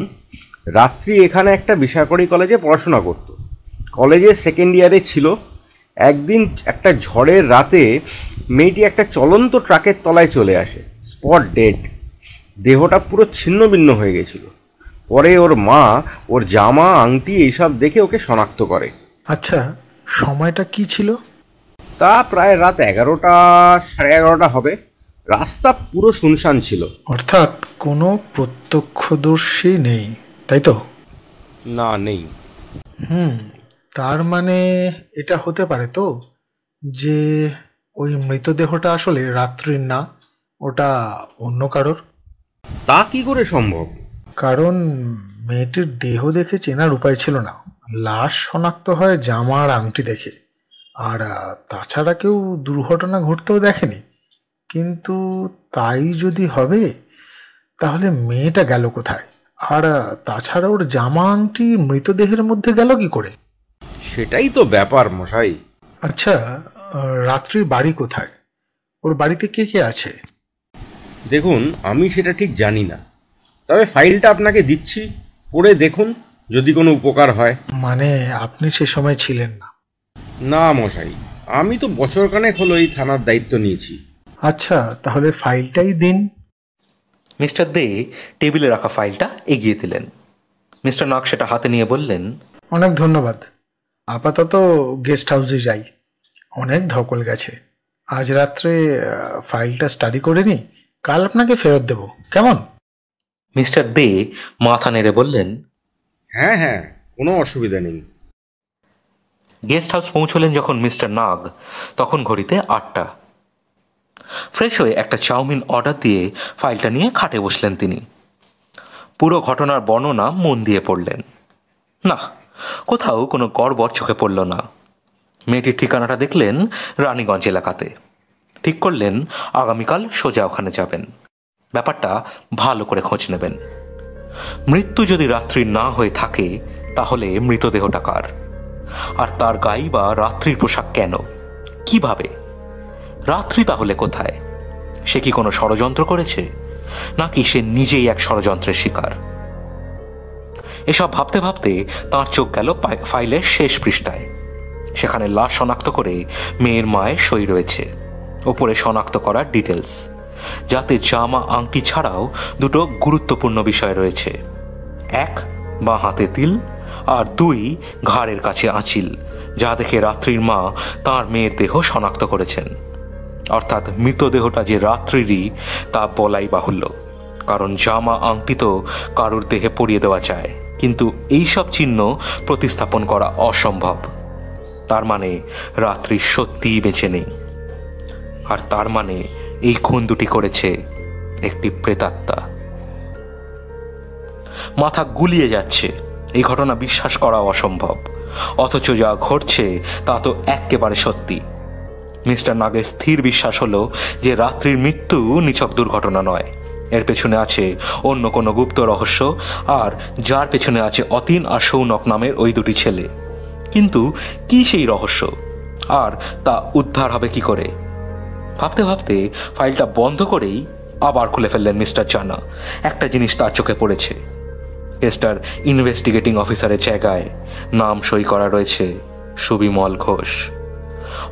রাত্রি এখানে একটা বেসরকারি কলেজে পড়াশোনা করত। কলেজের সেকেন্ড ইয়ারে ছিল। একদিন একটা ঝড়ের রাতে মেয়েটি একটা চলন্ত ট্রাকের তলায় চলে আসে, স্পট ডেড। দেহটা পুরো ছিন্ন ভিন্ন হয়ে গেছিল। পরে ওর মা ওর জামা, আংটি এইসব দেখে ওকে শনাক্ত করে। আচ্ছা, সময়টা কি ছিল? তা প্রায় রাত 11টা, সাড়ে 11টা হবে। রাস্তা পুরো শুনশান ছিল। অর্থাৎ কোনো প্রত্যক্ষদর্শী নেই, তাই তো? না, নেই। তার মানে এটা হতে পারে তো যে ওই মৃতদেহটা আসলে রাত্রির না, ওটা অন্য কারোর। তা কি করে সম্ভব? কারণ মেয়েটির দেহ দেখে চেনার উপায় ছিল না। লাশ শনাক্ত হয় জামা আর আংটি দেখে। আর তাছাড়া কেউ দুর্ঘটনা ঘটতেও দেখেনি। কিন্তু তাই যদি হবে, তাহলে মেয়েটা গেল কোথায়? আর তাছাড়া ওর জামা আংটি মৃতদেহের মধ্যে গেল কি করে? সেটাই তো ব্যাপার মশাই। আচ্ছা, রাত্রির বাড়ি কোথায়? ওর বাড়িতে কে কে আছে? দেখুন, আমি সেটা ঠিক জানি না। তবে ফাইলটা আপনাকে দিচ্ছি, পড়ে দেখুন, যদি কোনো উপকার হয়। মানে আপনি সে সময় ছিলেন না? না মশাই, আমি তো বছরখানেক হলো এই থানার দায়িত্ব নিয়েছি। আচ্ছা, তাহলে ফাইলটাই দিন। মিস্টার দে টেবিলে রাখা ফাইলটা এগিয়ে দিলেন। মিস্টার নাগ সেটা হাতে নিয়ে বললেন, অনেক ধন্যবাদ। আপাতত গেস্ট হাউসে যাই, অনেক ধকল গেছে। আজ রাত্রে ফাইলটা স্টাডি করে নি, কাল আপনাকে ফেরত দেব, কেমন? মিস্টার দে মাথা নেড়ে বললেন, হ্যাঁ হ্যাঁ, কোনো অসুবিধা নেই। গেস্ট হাউস পৌঁছলেন যখন মিস্টার নাগ, তখন ঘড়িতে 8টা। ফ্রেশ হয়ে একটা চাউমিন অর্ডার দিয়ে ফাইলটা নিয়ে খাটে বসলেন তিনি। পুরো ঘটনার বর্ণনা মন দিয়ে পড়লেন। না, কোথাও কোনো গড়বড় চোখে পড়ল না। মেয়েটির ঠিকানাটা দেখলেন রানীগঞ্জ এলাকাতে। ঠিক করলেন আগামীকাল সোজা ওখানে যাবেন, ব্যাপারটা ভালো করে খোঁজ নেবেন। মৃত্যু যদি রাত্রির না হয়ে থাকে, তাহলে মৃতদেহটা কার? আর তার গাই বা রাত্রির পোশাক কেন, কিভাবে? রাত্রি তাহলে কোথায়? সে কি কোনো ষড়যন্ত্র করেছে, নাকি সে নিজেই এক ষড়যন্ত্রের শিকার? এসব ভাবতে ভাবতে তাঁর চোখ গেল ফাইলের শেষ পৃষ্ঠায়। সেখানে লাশ শনাক্ত করে মেয়ের মায়ের সই রয়েছে। ওপরে শনাক্ত করার ডিটেলস, যাতে জামা আংটি ছাড়াও দুটো গুরুত্বপূর্ণ বিষয় রয়েছে। 1, বাঁ হাতে তিল, আর 2, ঘাড়ের কাছে আঁচিল, যা দেখে রাত্রির মা তাঁর মেয়ের দেহ শনাক্ত করেছেন। অর্থাৎ মৃতদেহটা যে রাত্রিরই তা বলাই বাহুল্য, কারণ জামা আংটি তো কারুর দেহে পরিয়ে দেওয়া যায়, কিন্তু এই সব চিহ্ন প্রতিস্থাপন করা অসম্ভব। তার মানে রাত্রি সত্যিই বেঁচে নেই। আর তার মানে এই খুন দুটি করেছে একটি প্রেতাত্মা। মাথা গুলিয়ে যাচ্ছে, এই ঘটনা বিশ্বাস করা অসম্ভব, অথচ যা ঘটছে তা তো একেবারে সত্যি। মিস্টার নাগের স্থির বিশ্বাস হলো যে রাত্রির মৃত্যু নিছক দুর্ঘটনা নয়, এর পেছনে আছে অন্য কোনো গুপ্ত রহস্য, আর যার পেছনে আছে অতীন আর সৌনক নামের ওই দুটি ছেলে। কিন্তু কি সেই রহস্য, আর তা উদ্ধার হবে কি করে? ভাবতে ভাবতে ফাইলটা বন্ধ করেই আবার খুলে ফেললেন মিস্টার চানা। একটা জিনিস তার চোখে পড়েছে। কেসটার ইনভেস্টিগেটিং অফিসারের জায়গায় নাম সই করা রয়েছে সুবিমল ঘোষ,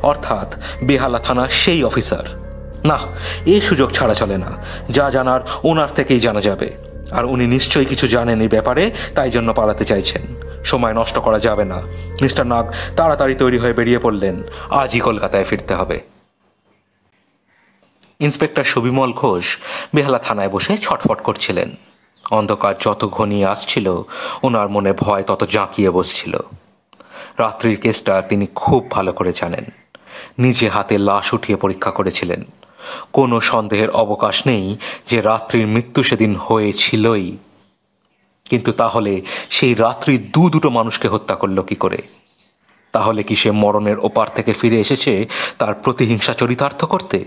অর্থাৎ বেহালা থানার সেই অফিসার। না, এই সুযোগ ছাড়া চলে না। যা জানার ওনার থেকেই জানা যাবে, আর উনি নিশ্চয়ই কিছু জানেন এই ব্যাপারে, তাই জন্য পালাতে চাইছেন। সময় নষ্ট করা যাবে না। মিস্টার নাগ তাড়াতাড়ি তৈরি হয়ে বেরিয়ে পড়লেন, আজই কলকাতায় ফিরতে হবে। ইন্সপেক্টর সুবিমল ঘোষ বেহালা থানায় বসে ছটফট করছিলেন। অন্ধকার যত ঘনিয়ে আসছিল, ওনার মনে ভয় তত জাঁকিয়ে বসছিল। রাত্রির কেসটা তিনি খুব ভালো করে জানেন, নিজে হাতে লাশ উঠিয়ে পরীক্ষা করেছিলেন। কোনো সন্দেহের অবকাশ নেই যে রাত্রির মৃত্যু সেদিন হয়েছিলই। কিন্তু তাহলে সেই রাত্রি দুটো মানুষকে হত্যা করল কি করে? তাহলে কি সে মরণের ওপার থেকে ফিরে এসেছে তার প্রতিহিংসা চরিতার্থ করতে?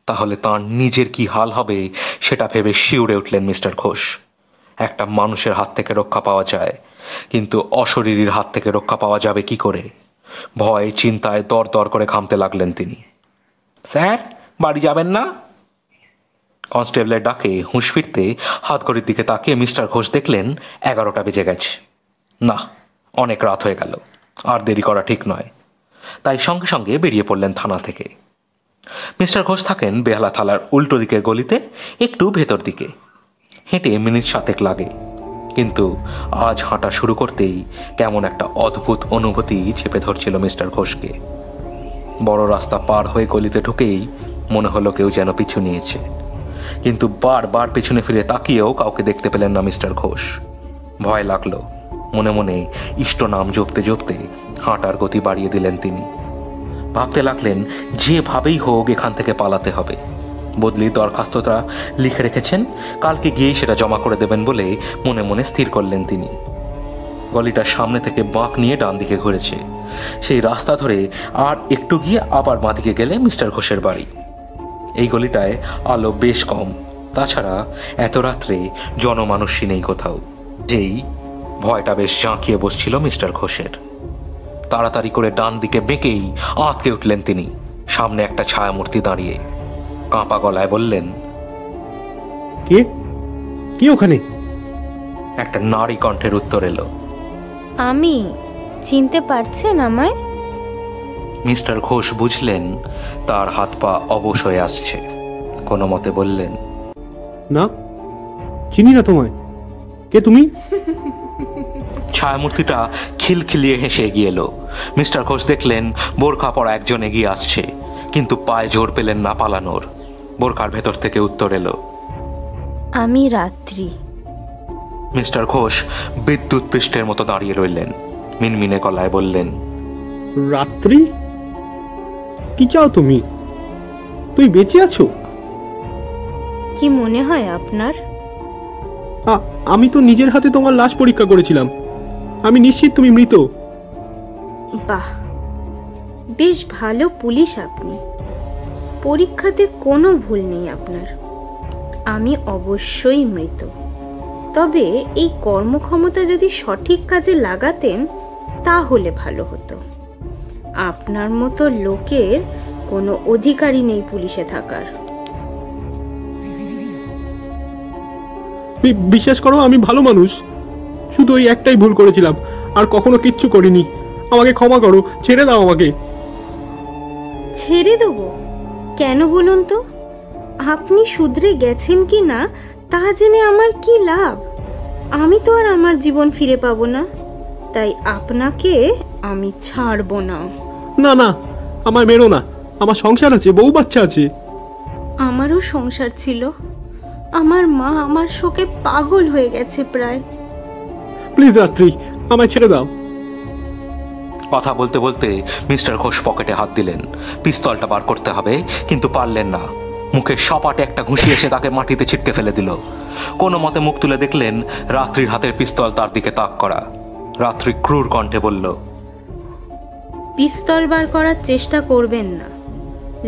তাহলে তাঁর নিজের কি হাল হবে সেটা ভেবে শিউরে উঠলেন মিস্টার ঘোষ। একটা মানুষের হাত থেকে রক্ষা পাওয়া যায়, কিন্তু অশরীরীর হাত থেকে রক্ষা পাওয়া যাবে কি করে? ভয়ে চিন্তায় দর দর করে ঘামতে লাগলেন তিনি। স্যার, বাড়ি যাবেন না? কনস্টেবলের ডাকে হুঁশ ফিরতে হাতঘড়ির দিকে তাকিয়ে মিস্টার ঘোষ দেখলেন 11টা বেজে গেছে। না, অনেক রাত হয়ে গেল, আর দেরি করা ঠিক নয়। তাই সঙ্গে সঙ্গে বেরিয়ে পড়লেন থানা থেকে। মিস্টার ঘোষ থাকেন বেহালা থালার উল্টো দিকের গলিতে, একটু ভেতর দিকে। হেঁটে মিনিট 7 লাগে, কিন্তু আজ হাঁটা শুরু করতেই কেমন একটা অদ্ভুত অনুভূতি চেপে ধরছিল মিস্টার ঘোষকে। বড় রাস্তা পার হয়ে গলিতে ঢুকেই মনে হলো কেউ যেন পিছু নিয়েছে, কিন্তু বারবার পেছনে ফিরে তাকিয়েও কাউকে দেখতে পেলেন না মিস্টার ঘোষ। ভয় লাগলো। মনে মনে ইষ্ট নাম জপতে জপতে হাঁটার গতি বাড়িয়ে দিলেন তিনি। ভাবতে লাগলেন যেভাবেই হোক এখান থেকে পালাতে হবে। বদলির দরখাস্তটা লিখে রেখেছেন, কালকে গিয়েই সেটা জমা করে দেবেন বলে মনে মনে স্থির করলেন তিনি। গলিটার সামনে থেকে বাঁক নিয়ে ডান দিকে ঘুরেছে। সেই রাস্তা ধরে আর একটু গিয়ে আবার বাঁদিকে গেলে মিস্টার ঘোষের বাড়ি। এই গলিটায় আলো বেশ কম, তাছাড়া এত রাত্রে জনমানুষই নেই কোথাও। যেই ভয়টা বেশ জাঁকিয়ে বসছিল মিস্টার ঘোষের। তাড়াতাড়ি করে ডান দিকে বেঁকেই আঁতকে উঠলেন তিনি। সামনে একটা ছায়ামূর্তি দাঁড়িয়ে। কাঁপা গলায় বললেন, কে? কি ওখানে? একটা নারী কণ্ঠের উত্তর এলো, আমি। চিনতে পারছেন আমায়? মিস্টার ঘোষ বুঝলেন তার হাত পা অবশ হয়ে আসছে। কোনো মতে বললেন, না, চিনি না তোমায়। কে তুমি? ছায়ামূর্তিটা খিলখিলিয়ে হেসে এগিয়ে এলো। মিস্টার ঘোষ দেখলেন বোরখা পরা একজন এগিয়ে আসছে, কিন্তু পায়ে জোর পেলেন না পালানোর। বোরখার ভেতর থেকে উত্তর এলো, আমি রাত্রি। মিস্টার ঘোষ বিদ্যুৎ পৃষ্ঠের মতো দাঁড়িয়ে রইলেন। মিনমিনে গলায় বললেন, রাত্রি? কি চাও তুমি? তুই বেঁচে আছো? কি মনে হয় আপনার? আমি তো নিজের হাতে তোমার লাশ পরীক্ষা করেছিলাম। আমি নিশ্চিত তুমি মৃত। বাহ, বেশ ভালো পুলিশ আপনি। পরীক্ষাতে কোনো ভুল নেই আপনার। আমি অবশ্যই মৃত। তবে এই কর্মক্ষমতা যদি সঠিক কাজে লাগাতেন তাহলে ভালো হতো। আপনার মতো লোকের কোনো অধিকারই নেই পুলিশে থাকার। বিশ্বাস করো, আমি ভালো মানুষ। শুধু ওই একটাই ভুল করেছিলাম, আর কখনো কিচ্ছু করিনি। আমাকে ক্ষমা করো, ছেড়ে দাও আমাকে। ছেড়ে দেবো কেন বলুন তো? আপনি শুধরে গেছেন কি না তা জেনে আমার কি লাভ? আমি তো আর আমার জীবন ফিরে পাবো না, তাই আপনাকে আমি ছাড়বো না। না না, আমায় মেরো না। আমার সংসার আছে, বউ বাচ্চা আছে। আমারও সংসার ছিল। আমার মা আমার শোকে পাগল হয়ে গেছে প্রায়। প্লিজ রাত্রি, আমায় ছেড়ে দাও। কথা বলতে বলতে মিস্টার ঘোষ পকেটে হাত দিলেন। পিস্তলটা বার করতে হবে, কিন্তু পারলেন না। মুখে সপাটে একটা ঘুষি এসে তাকে মাটিতে ছিটকে ফেলে দিল। কোনো মতে মুখ তুলে দেখলেন রাত্রির হাতের পিস্তল তার দিকে তাক করা। রাত্রি ক্রূর কণ্ঠে বলল, পিস্তল বার করার চেষ্টা করবেন না,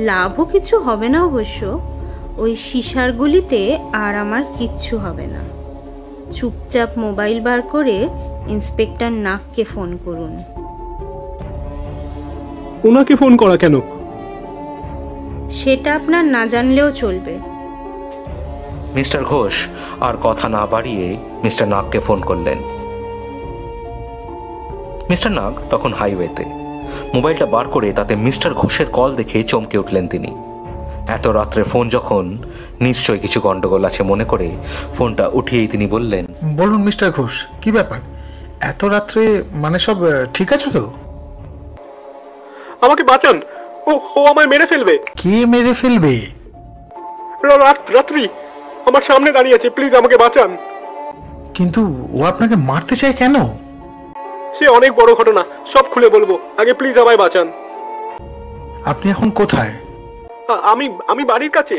লাভও কিছু হবে না অবশ্য। ওই সিসার গুলিতে আর আমার কিচ্ছু হবে না। চুপচাপ মোবাইল বার করে ইন্সপেক্টর নাগকে ফোন করুন। ওনাকে ফোন করা কেন? সেটা আপনার না জানলেও চলবে। মিস্টার ঘোষ আর কথা না বাড়িয়ে মিস্টার নাগকে ফোন করলেন। মিস্টার নাগ তখন হাইওয়েতে। মোবাইলটা বার করে তাতে মিস্টার ঘোষের কল দেখে চমকে উঠলেন তিনি। এত রাত্রে ফোন যখন, নিশ্চয়ই কিছু গন্ডগোল আছে মনে করে ফোনটা উঠিয়েই তিনি বললেন, বলুন মিস্টার ঘোষ, কি ব্যাপার? এত রাত্রে মানে সব ঠিক আছে তো? আমাকে বাঁচান, ও আমায় মেরে ফেলবে। কে মেরে ফেলবে? রাত্রি আমার সামনে দাঁড়িয়ে আছে, প্লিজ আমাকে বাঁচান। কিন্তু ও আপনাকে মারতে চায় কেন? সে অনেক বড় ঘটনা, সব খুলে বলবো, আগে প্লিজ আমায় বাঁচান। আপনি এখন কোথায়? আমি বাড়ির কাছে।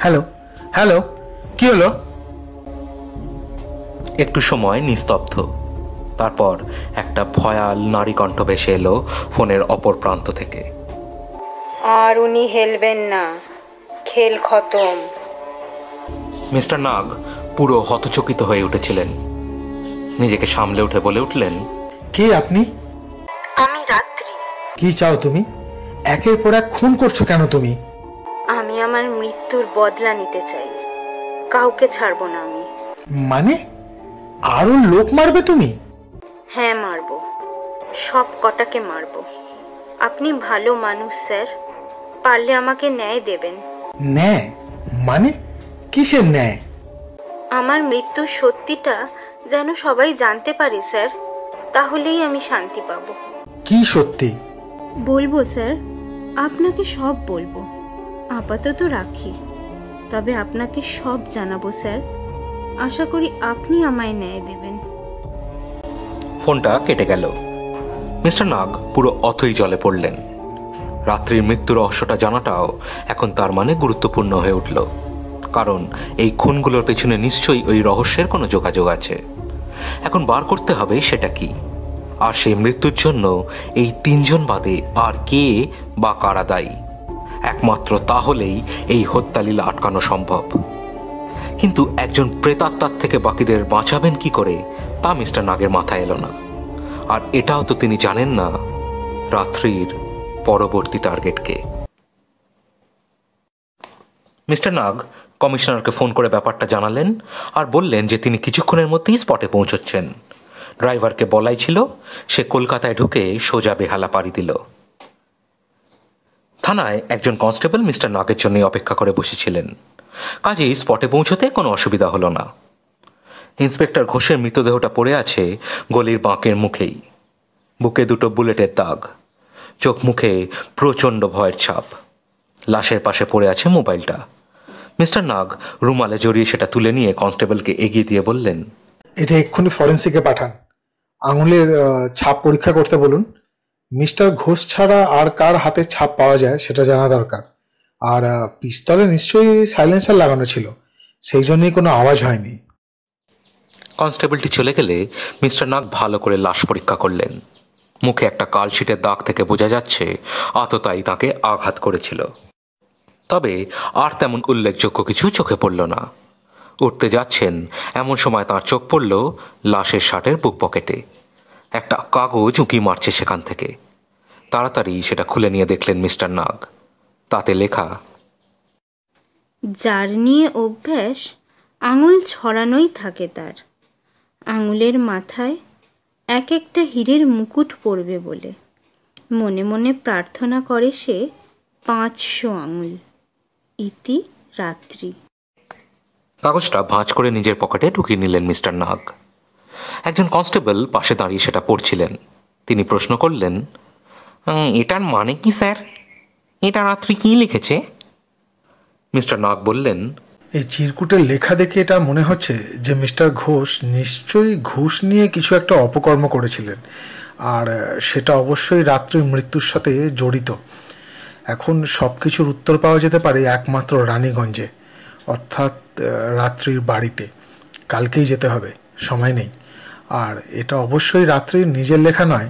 হ্যালো হ্যালো, কি হলো? একটু সময় নিস্তব্ধ। তারপর একটা ভয়াল নারী কণ্ঠ ভেসে এলো ফোনের অপর প্রান্ত থেকে, আর উনি হেলবেন না, খেল খতম। মিস্টার নাগ পুরো হতচকিত হয়ে উঠেছিলেন। নিজেকে সামলে উঠে বলে উঠলেন, কে আপনি? আমি রাত্রি। কি চাও তুমি? একের পর এক খুন করছো কেন তুমি? আমি আমার মৃত্যুর বদলা নিতে চাই। কাউকে ছাড়বো না আমি। মানে আরো লোক মারবে তুমি? হ্যাঁ, মারবো, সব কটাকে মারবো। আপনি ভালো মানুষ স্যার, পারলে আমাকে ন্যায় দেবেন। ন্যায় মানে কিসের ন্যায়? আমার মৃত্যুর সত্যিটা যেন সবাই জানতে পারে স্যার, তাহলেই আমি শান্তি পাবো। কি সত্যি? বলবো স্যার, আপনাকে সব বলবো। আপাতত রাখি, তবে আপনাকে সব জানাবো স্যার। আশা করি আপনি আমায় ন্যায় দেবেন। ফোনটা কেটে গেল। মিস্টার নাগ পুরো অথই জলে পড়লেন। রাত্রির মৃত্যু রহস্যটা জানাটাও এখন তার মানে গুরুত্বপূর্ণ হয়ে উঠল, কারণ এই খুনগুলোর পেছনে নিশ্চয়ই ওই রহস্যের কোনো যোগাযোগ আছে। এখন বার করতে হবে সেটা কি, আর সেই মৃত্যুর জন্য এই 3 জন বাদে আর কে বা কারা দায়ী। একমাত্র তাহলেই এই হত্যালীলা আটকানো সম্ভব। কিন্তু একজন প্রেতাত্মার থেকে বাকিদের বাঁচাবেন কি করে তা মিস্টার নাগের মাথায় এলো না। আর এটাও তো তিনি জানেন না রাত্রির পরবর্তী টার্গেটকে। মিস্টার নাগ কমিশনারকে ফোন করে ব্যাপারটা জানালেন আর বললেন যে তিনি কিছুক্ষণের মধ্যেই স্পটে পৌঁছচ্ছেন। ড্রাইভারকে বলাই ছিল সে কলকাতায় ঢুকে সোজা বেহালা পাড়ি দিল। থানায় একজন কনস্টেবল মিস্টার নাগের জন্য অপেক্ষা করে বসেছিলেন, কাজেই স্পটে পৌঁছতে কোনো অসুবিধা হলো না। ইন্সপেক্টর ঘোষের মৃতদেহটা পড়ে আছে গলির বাঁকের মুখেই। বুকে 2টো বুলেটের দাগ, চোখ মুখে প্রচণ্ড ভয়ের ছাপ। লাশের পাশে পড়ে আছে মোবাইলটা। মিস্টার নাগ রুমালে জড়িয়ে সেটা তুলে নিয়ে কনস্টেবলকে এগিয়ে দিয়ে বললেন, এটা এক্ষুনি ফরেন্সিকে পাঠান, আঙুলের ছাপ পরীক্ষা করতে বলুন। মিস্টার ঘোষ ছাড়া আর কার হাতে ছাপ পাওয়া যায় সেটা জানা দরকার। আর পিস্তলে নিশ্চয়ই সাইলেন্সার লাগানো ছিল, সেই জন্যই কোনো আওয়াজ হয়নি। কনস্টেবলটি চলে গেলে মিস্টার নাগ ভালো করে লাশ পরীক্ষা করলেন। মুখে একটা কালশিটের দাগ থেকে বোঝা যাচ্ছে আততায়ী তাকে আঘাত করেছিল। তবে আর তেমন উল্লেখযোগ্য কিছু চোখে পড়ল না। উঠতে যাচ্ছেন এমন সময় তাঁর চোখ পড়ল লাশের শার্টের বুক পকেটে। একটা কাগজ উঁকি মারছে সেখান থেকে। তাড়াতাড়ি সেটা খুলে নিয়ে দেখলেন মিস্টার নাগ। তাতে লেখা, যার নিয়ে অভ্যাস আঙুল ছড়ানোই থাকে তার। আঙুলের মাথায় এক একটা হীরের মুকুট পড়বে বলে মনে মনে প্রার্থনা করে সে 500 আঙুল। ইতি রাত্রি। কাগজটা ভাঁজ করে নিজের পকেটে ঢুকিয়ে নিলেন মিস্টার নাগ। একজন কনস্টেবল পাশে দাঁড়িয়ে সেটা পড়ছিলেন। তিনি প্রশ্ন করলেন, এটার মানে কি স্যার? এটা রাত্রি কি লিখেছে? মিস্টার নাগ বললেন, এই চিরকুটের লেখা দেখে এটা মনে হচ্ছে যে মিস্টার ঘোষ নিশ্চয়ই ঘুষ নিয়ে কিছু একটা অপকর্ম করেছিলেন, আর সেটা অবশ্যই রাত্রির মৃত্যুর সাথে জড়িত। এখন সব কিছুর উত্তর পাওয়া যেতে পারে একমাত্র রানীগঞ্জে, অর্থাৎ রাত্রির বাড়িতে। কালকেই যেতে হবে, সময় নেই। আর এটা অবশ্যই রাত্রির নিজের লেখা নয়,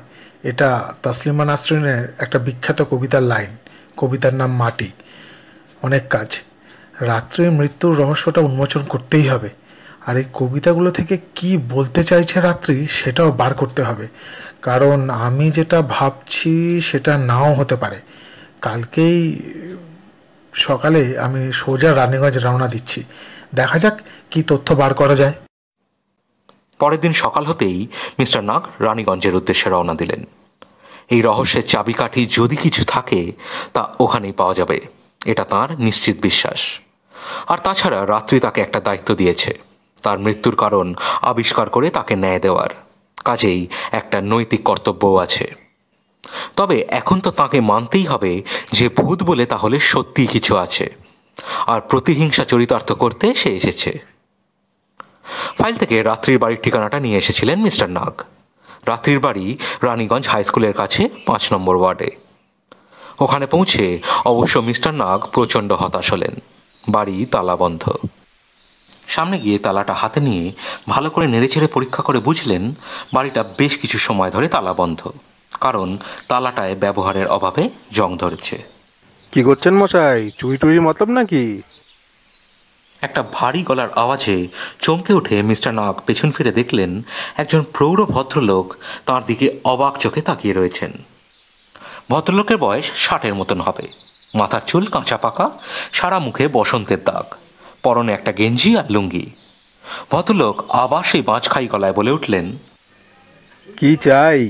এটা তসলিমা নাসরিনের একটা বিখ্যাত কবিতার লাইন। কবিতার নাম মাটি। অনেক কাজ। রাত্রির মৃত্যুর রহস্যটা উন্মোচন করতেই হবে, আর এই কবিতাগুলো থেকে কি বলতে চাইছে রাত্রি সেটাও বার করতে হবে। কারণ আমি যেটা ভাবছি সেটা নাও হতে পারে। কালকেই সকালে আমি সোজা রানীগঞ্জ রওনা দিচ্ছি, দেখা যাক কি তথ্য বার করা যায়। পরের দিন সকাল হতেই মিস্টার নাগ রানীগঞ্জের উদ্দেশ্যে রওনা দিলেন। এই রহস্যের চাবিকাঠি যদি কিছু থাকে তা ওখানেই পাওয়া যাবে, এটা তাঁর নিশ্চিত বিশ্বাস। আর তাছাড়া রাত্রি তাকে একটা দায়িত্ব দিয়েছে, তার মৃত্যুর কারণ আবিষ্কার করে তাকে ন্যায় দেওয়ার। কাজেই একটা নৈতিক কর্তব্যও আছে। তবে এখন তো তাকে মানতেই হবে যে ভূত বলে তাহলে সত্যিই কিছু আছে, আর প্রতিহিংসা চরিতার্থ করতে সে এসেছে। ফাইল থেকে রাত্রির বাড়ির ঠিকানাটা নিয়ে এসেছিলেন মিস্টার নাগ। রাত্রির বাড়ি রানীগঞ্জ হাই স্কুলের কাছে 5 নম্বর ওয়ার্ডে। ওখানে পৌঁছে অবশ্য মিস্টার নাগ প্রচণ্ড হতাশ হলেন। বাড়ি তালাবন্ধ। সামনে গিয়ে তালাটা হাতে নিয়ে ভালো করে নেড়েচেড়ে পরীক্ষা করে বুঝলেন বাড়িটা বেশ কিছু সময় ধরে তালাবন্ধ, কারণ তালাটায় ব্যবহারের অভাবে জং ধরেছে। কি করছেন মশাই? চুরি টুরি মতলব নাকি? একটা ভারী গলার আওয়াজে চমকে উঠে মিস্টার নাগ পেছন ফিরে দেখলেন একজন প্রৌঢ় ভদ্রলোক তাঁর দিকে অবাক চোখে তাকিয়ে রয়েছেন। ভদ্রলোকের বয়স 60-এর মতন হবে। মাথার চুল কাঁচা পাকা, সারা মুখে বসন্তের দাগ, পরনে একটা গেঞ্জি আর লুঙ্গি। ভদ্রলোক আবার সেই বাঁচখাই গলায় বলে উঠলেন, কি চাই?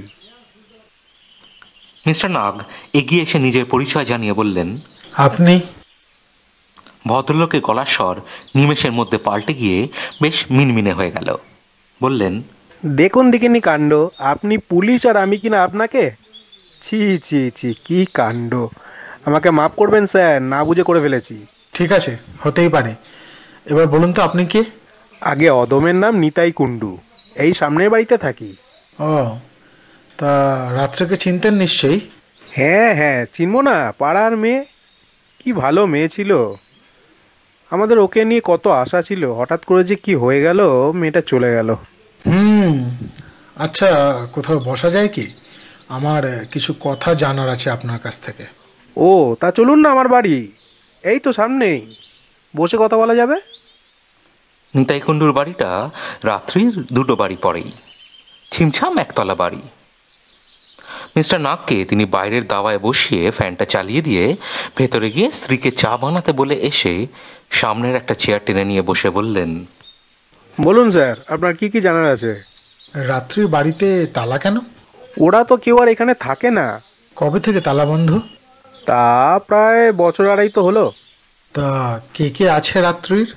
মিস্টার নাগ এগিয়ে এসে নিজের পরিচয় জানিয়ে বললেন, আপনি? ভদ্রলোকের গলার স্বর নিমেষের মধ্যে পাল্টে গিয়ে বেশ মিনমিনে হয়ে গেল। বললেন, দেখুন দেখিনি কাণ্ড, আপনি পুলিশ আর আমি কিনা আপনাকে? ছি ছি ছি, কি কাণ্ড! আমাকে মাফ করবেন স্যার, না বুঝে করে ফেলেছি। ঠিক আছে, হতেই পারে। এবার বলুন তো আপনি কে? আগে অদমের নাম নিতাই কুণ্ডু, এই সামনের বাড়িতে থাকি। ও, তা রাত্রেকে চিনতেন নিশ্চয়ই? হ্যাঁ হ্যাঁ, চিনবো না? পাড়ার মেয়ে, কি ভালো মেয়ে ছিল। আমাদের ওকে নিয়ে কত আশা ছিল, হঠাৎ করে যে কি হয়ে গেল, মেয়েটা চলে গেল। আচ্ছা, কোথাও বসা যায় কি? আমার কিছু কথা জানার আছে আপনার কাছ থেকে। ও, তা চলুন না আমার বাড়ি, এই তো সামনেই, বসে কথা বলা যাবে। নিতাই কুণ্ডুর বাড়িটা রাত্রির 2টো বাড়ি পরেই, ছিমছাম একতলা বাড়ি। মিস্টার নাগকে তিনি বাইরের দাওয়ায় বসিয়ে ফ্যানটা চালিয়ে দিয়ে ভেতরে গিয়ে স্ত্রীকে চা বানাতে বলে এসে সামনের একটা চেয়ার টেনে নিয়ে বসে বললেন, বলুন স্যার, আপনার কি কি জানার আছে? রাত্রির বাড়িতে তালা কেন? ওরা তো কেউ আর এখানে থাকে না। কবে থেকে তালা বন্ধ? তা প্রায় বছর আড়াই তো হলো। তা কে কে আছে রাত্রির?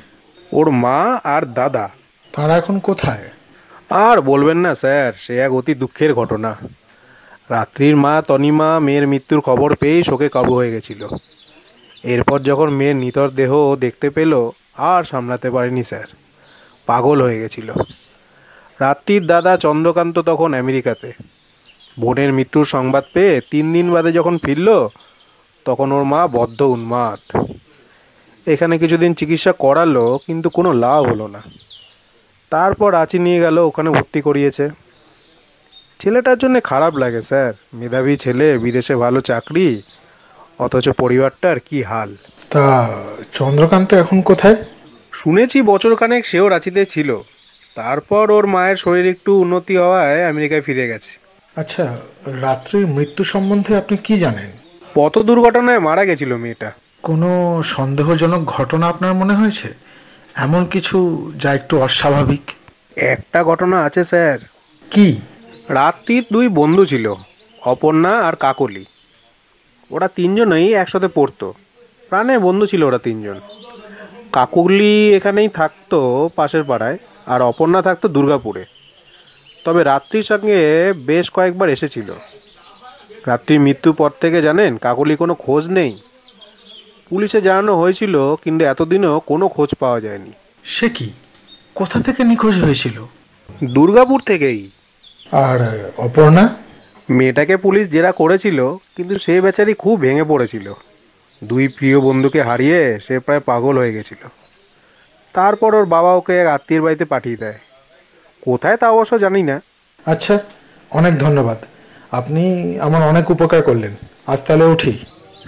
ওর মা আর দাদা। তারা এখন কোথায়? আর বলবেন না স্যার, সে এক অতি দুঃখের ঘটনা। রাত্রির মা তনিমা মেয়ের মৃত্যুর খবর পেয়েই শোকে কাবু হয়ে গেছিল। এরপর যখন মেয়ের নিথর দেহ দেখতে পেল, আর সামলাতে পারেনি স্যার, পাগল হয়ে গেছিল। রাত্রির দাদা চন্দ্রকান্ত তখন আমেরিকাতে। বোনের মৃত্যুর সংবাদ পেয়ে 3 দিন বাদে যখন ফিরল, তখন ওর মা বদ্ধ উন্মাদ। এখানে কিছুদিন চিকিৎসা করালো, কিন্তু কোনো লাভ হলো না। তারপর রাঁচি নিয়ে গেল, ওখানে ভর্তি করিয়েছে। ছেলেটার জন্য খারাপ লাগে স্যার, মেধাবী ছেলে, বিদেশে ভালো চাকরি, অথচ পরিবারটার কি হাল। তা চন্দ্রকান্ত এখন কোথায়? শুনেছি বছরখানেক সেও রাঁচিতে ছিল, তারপর ওর মায়ের শরীর একটু উন্নতি হওয়ায় আমেরিকায় ফিরে গেছে। আচ্ছা, রাত্রির মৃত্যু সম্বন্ধে আপনি কি জানেন? পথ দুর্ঘটনায় মারা গেছিল মেয়েটা। কোনো সন্দেহজনক ঘটনা আপনার মনে হয়েছে? এমন কিছু যা একটু অস্বাভাবিক? একটা ঘটনা আছে স্যার। কি? রাত্রির 2 বন্ধু ছিল, অপর্ণা আর কাকলি। ওরা 3জনই একসাথে পড়তো, প্রাণের বন্ধু ছিল ওরা 3জন। কাকলি এখানেই থাকতো পাশের পাড়ায়, আর অপর্ণা থাকতো দুর্গাপুরে। তবে রাত্রির সঙ্গে বেশ কয়েকবার এসেছিল। রাত্রির মৃত্যুর পর থেকে জানেন, কাকলি কোনো খোঁজ নেই। পুলিশে জানানো হয়েছিল, কিন্তু এতদিনও কোনো খোঁজ পাওয়া যায়নি। সে কি? কোথা থেকে নিখোঁজ হয়েছিল? দুর্গাপুর থেকেই। আর অপর্ণা? মেয়েটাকে পুলিশ জেরা করেছিল, কিন্তু সে বেচারি খুব ভেঙে পড়েছিল। 2 প্রিয় বন্ধুকে হারিয়ে সে প্রায় পাগল হয়ে গেছিল। তারপর ওর বাবা ওকে এক আত্মীয়ের বাড়িতে পাঠিয়ে দেয়, কোথায় তা অবশ্য জানি না। আচ্ছা, অনেক ধন্যবাদ, আপনি আমার অনেক উপকার করলেন। আজ তাহলে উঠি।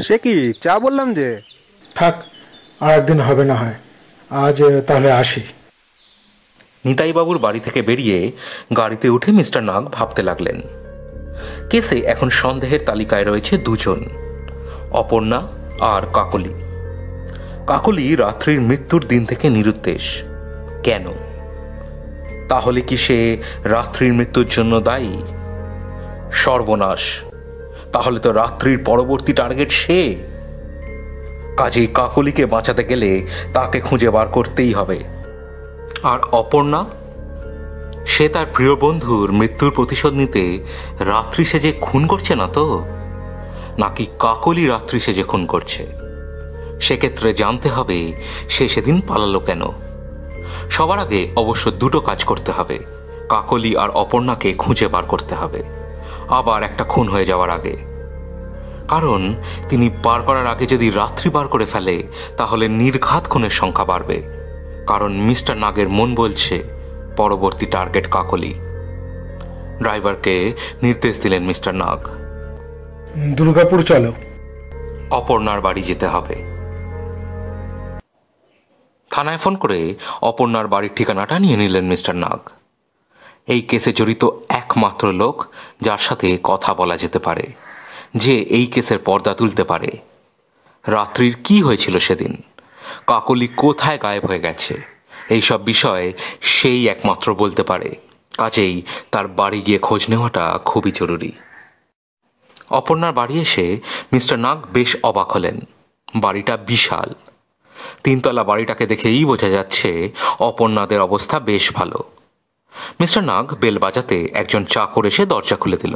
সে কি, চা বললাম যে। থাক, আর একদিন হবে না হয়, আজ তাহলে আসি। নিতাইবাবুর বাড়ি থেকে বেরিয়ে গাড়িতে উঠে মিস্টার নাগ ভাবতে লাগলেন। কেসে এখন সন্দেহের তালিকায় রয়েছে 2 জন, অপর্ণা আর কাকলি। কাকলি রাত্রির মৃত্যুর দিন থেকে নিরুদ্দেশ। কেন? তাহলে কি সে রাত্রির মৃত্যুর জন্য দায়ী? সর্বনাশ! তাহলে তো রাত্রির পরবর্তী টার্গেট সে। কাজেই কাকলিকে বাঁচাতে গেলে তাকে খুঁজে বার করতেই হবে। আর অপর্ণা, সে তার প্রিয় বন্ধুর মৃত্যুর প্রতিশোধ নিতে রাত্রি সেজে খুন করছে না তো, নাকি কাকলি রাত্রি সেজে খুন করছে? সেক্ষেত্রে জানতে হবে সে সেদিন পালালো কেন। সবার আগে অবশ্য 2টো কাজ করতে হবে। কাকলি আর অপর্ণাকে খুঁজে বার করতে হবে, আবার একটা খুন হয়ে যাওয়ার আগে। কারণ তিনি বার করার আগে যদি রাত্রি বার করে ফেলে, তাহলে নির্ঘাত খুনের সংখ্যা বাড়বে। কারণ মিস্টার নাগের মন বলছে পরবর্তী টার্গেট কাকলি। ড্রাইভারকে নির্দেশ দিলেন মিস্টার নাগ, দুর্গাপুর চলো। অপর্ণার বাড়ি যেতে হবে। থানায় ফোন করে অপর্ণার বাড়ির ঠিকানাটা নিয়ে নিলেন মিস্টার নাগ। এই কেসে জড়িত একমাত্র লোক যার সাথে কথা বলা যেতে পারে, যে এই কেসের পর্দা তুলতে পারে। রাত্রির কি হয়েছিল সেদিন, কাকলি কোথায় গায়েব হয়ে গেছে, এইসব বিষয়ে সেই একমাত্র বলতে পারে। কাজেই তার বাড়ি গিয়ে খোঁজ নেওয়াটা খুবই জরুরি। অপর্ণার বাড়ি এসে মিস্টার নাগ বেশ অবাক হলেন। বাড়িটা বিশাল। 3 তলা বাড়িটাকে দেখেই বোঝা যাচ্ছে অপর্ণাদের অবস্থা বেশ ভালো। মিস্টার নাগ বেল বাজাতে একজন চাকর এসে দরজা খুলে দিল।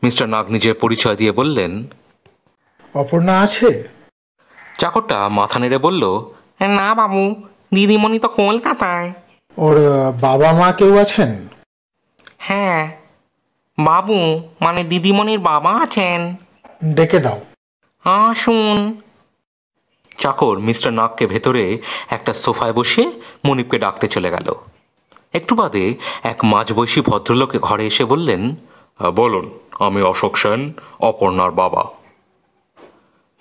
মিস্টার নাগ নিজের পরিচয় দিয়ে বললেন, অপর্ণা আছে? চাকরটা মাথা নেড়ে বলল, না বাবু, দিদিমণি তো কলকাতায়। ওর বাবা মা কেউ আছেন? হ্যাঁ বাবু, মানে দিদিমণির বাবা আছেন। ডেকে দাও। আসুন। চাকর মিস্টার নাগকে ভেতরে একটা সোফায় বসিয়ে মনিপকে ডাকতে চলে গেল। একটু বাদে এক মাঝবয়সী ভদ্রলোক ঘরে এসে বললেন, বলুন, আমি অশোক সেন, অপর্ণার বাবা।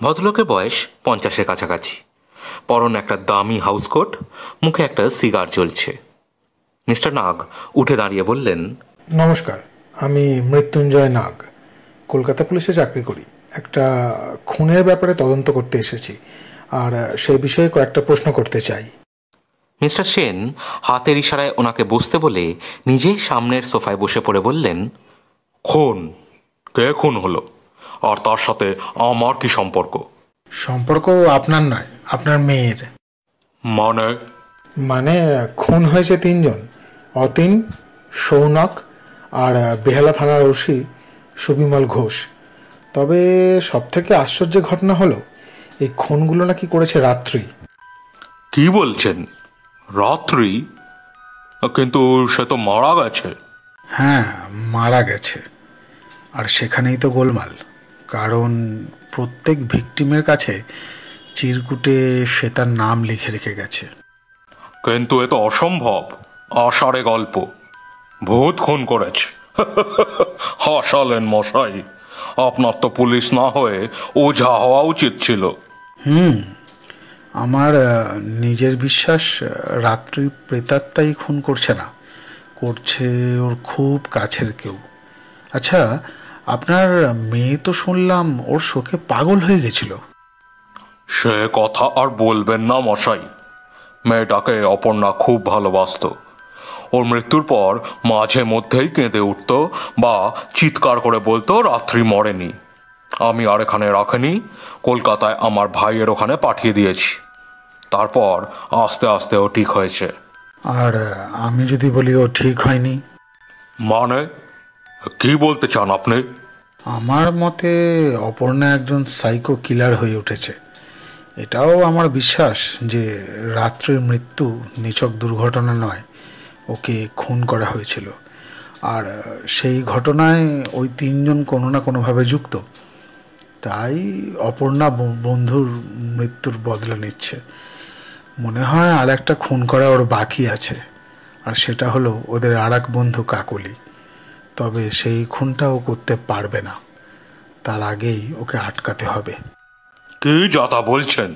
ভদ্রলোকের বয়স 50-এর কাছাকাছি। পরন একটা দামি হাউসকোট, মুখে একটা সিগার জ্বলছে। মিস্টার নাগ উঠে দাঁড়িয়ে বললেন, নমস্কার, আমি মৃত্যুঞ্জয় নাগ, কলকাতা পুলিশে চাকরি করি। একটা খুনের ব্যাপারে তদন্ত করতে এসেছি, আর সেই বিষয়ে কয়েকটা প্রশ্ন করতে চাই। মিস্টার সেন হাতের ইশারায় ওনাকে বসতে বলে নিজে সামনের সোফায় বসে পড়ে বললেন, খুন? কে খুন হলো, আর তার সাথে আমার কি সম্পর্ক? সম্পর্ক আপনার নয়, আপনার মেয়ের। মানে? খুন হয়েছে 3 জন, অতীন, সৌনক আর বেহালা থানার ওসি সুবিমল ঘোষ। তবে সবথেকে আশ্চর্যের ঘটনা হলো এই খুনগুলো নাকি করেছে রাত্রি। কি বলছেন? রাত্রি? কিন্তু সে তো মারা গেছে। হ্যাঁ, মারা গেছে। আর সেখানেই তো গোলমাল, কারণ প্রত্যেক ভিকটিমের কাছে চিরকুটে সে তার নাম লিখে রেখে গেছে। কিন্তু এ তো অসম্ভব, আষাঢ়ে গল্প। ভূত খুন করেছে। হাসালেন মশাই, আপনার তো পুলিশ না হয়ে ওঝা হওয়া উচিত ছিল। আমার নিজের বিশ্বাস, রাত্রি প্রেতাত্মাই খুন করছে না, করছে ওর খুব কাছের কেউ। আচ্ছা, আপনার মেয়ে তো শুনলাম ওর শোকে পাগল হয়ে গেছিল। সে কথা আর বলবেন না মশাই। মেয়েটাকে অপর্ণা খুব ভালোবাসত। ওর মৃত্যুর পর মাঝে মধ্যেই কেঁদে উঠত বা চিৎকার করে বলতো রাত্রি মরেনি। আমি আর এখানে রাখিনি, কলকাতায় আমার ভাইয়ের ওখানে পাঠিয়ে দিয়েছি। তারপর আস্তে আস্তে ও ঠিক হয়েছে। আর আমি যদি বলি ও ঠিক হয়নি? মানে কি বলতে চান আপনি? আমার মতে অপর্ণা একজন সাইকো কিলার হয়ে উঠেছে। এটাও আমার বিশ্বাস যে রাত্রির মৃত্যু নিছক দুর্ঘটনা নয়, ওকে খুন করা হয়েছিল। আর সেই ঘটনায় ওই 3 জন কোনো না কোনোভাবে যুক্ত। তাই অপর্ণা বন্ধুর মৃত্যুর বদলা নিচ্ছে। মনে হয় আর একটা খুন করা ওর বাকি আছে, আর সেটা হলো ওদের আর এক বন্ধু কাকলি। তবে সেই খুনটাও করতে পারবে না, তার আগেই ওকে আটকাতে হবে। কি যাতা বলছেন?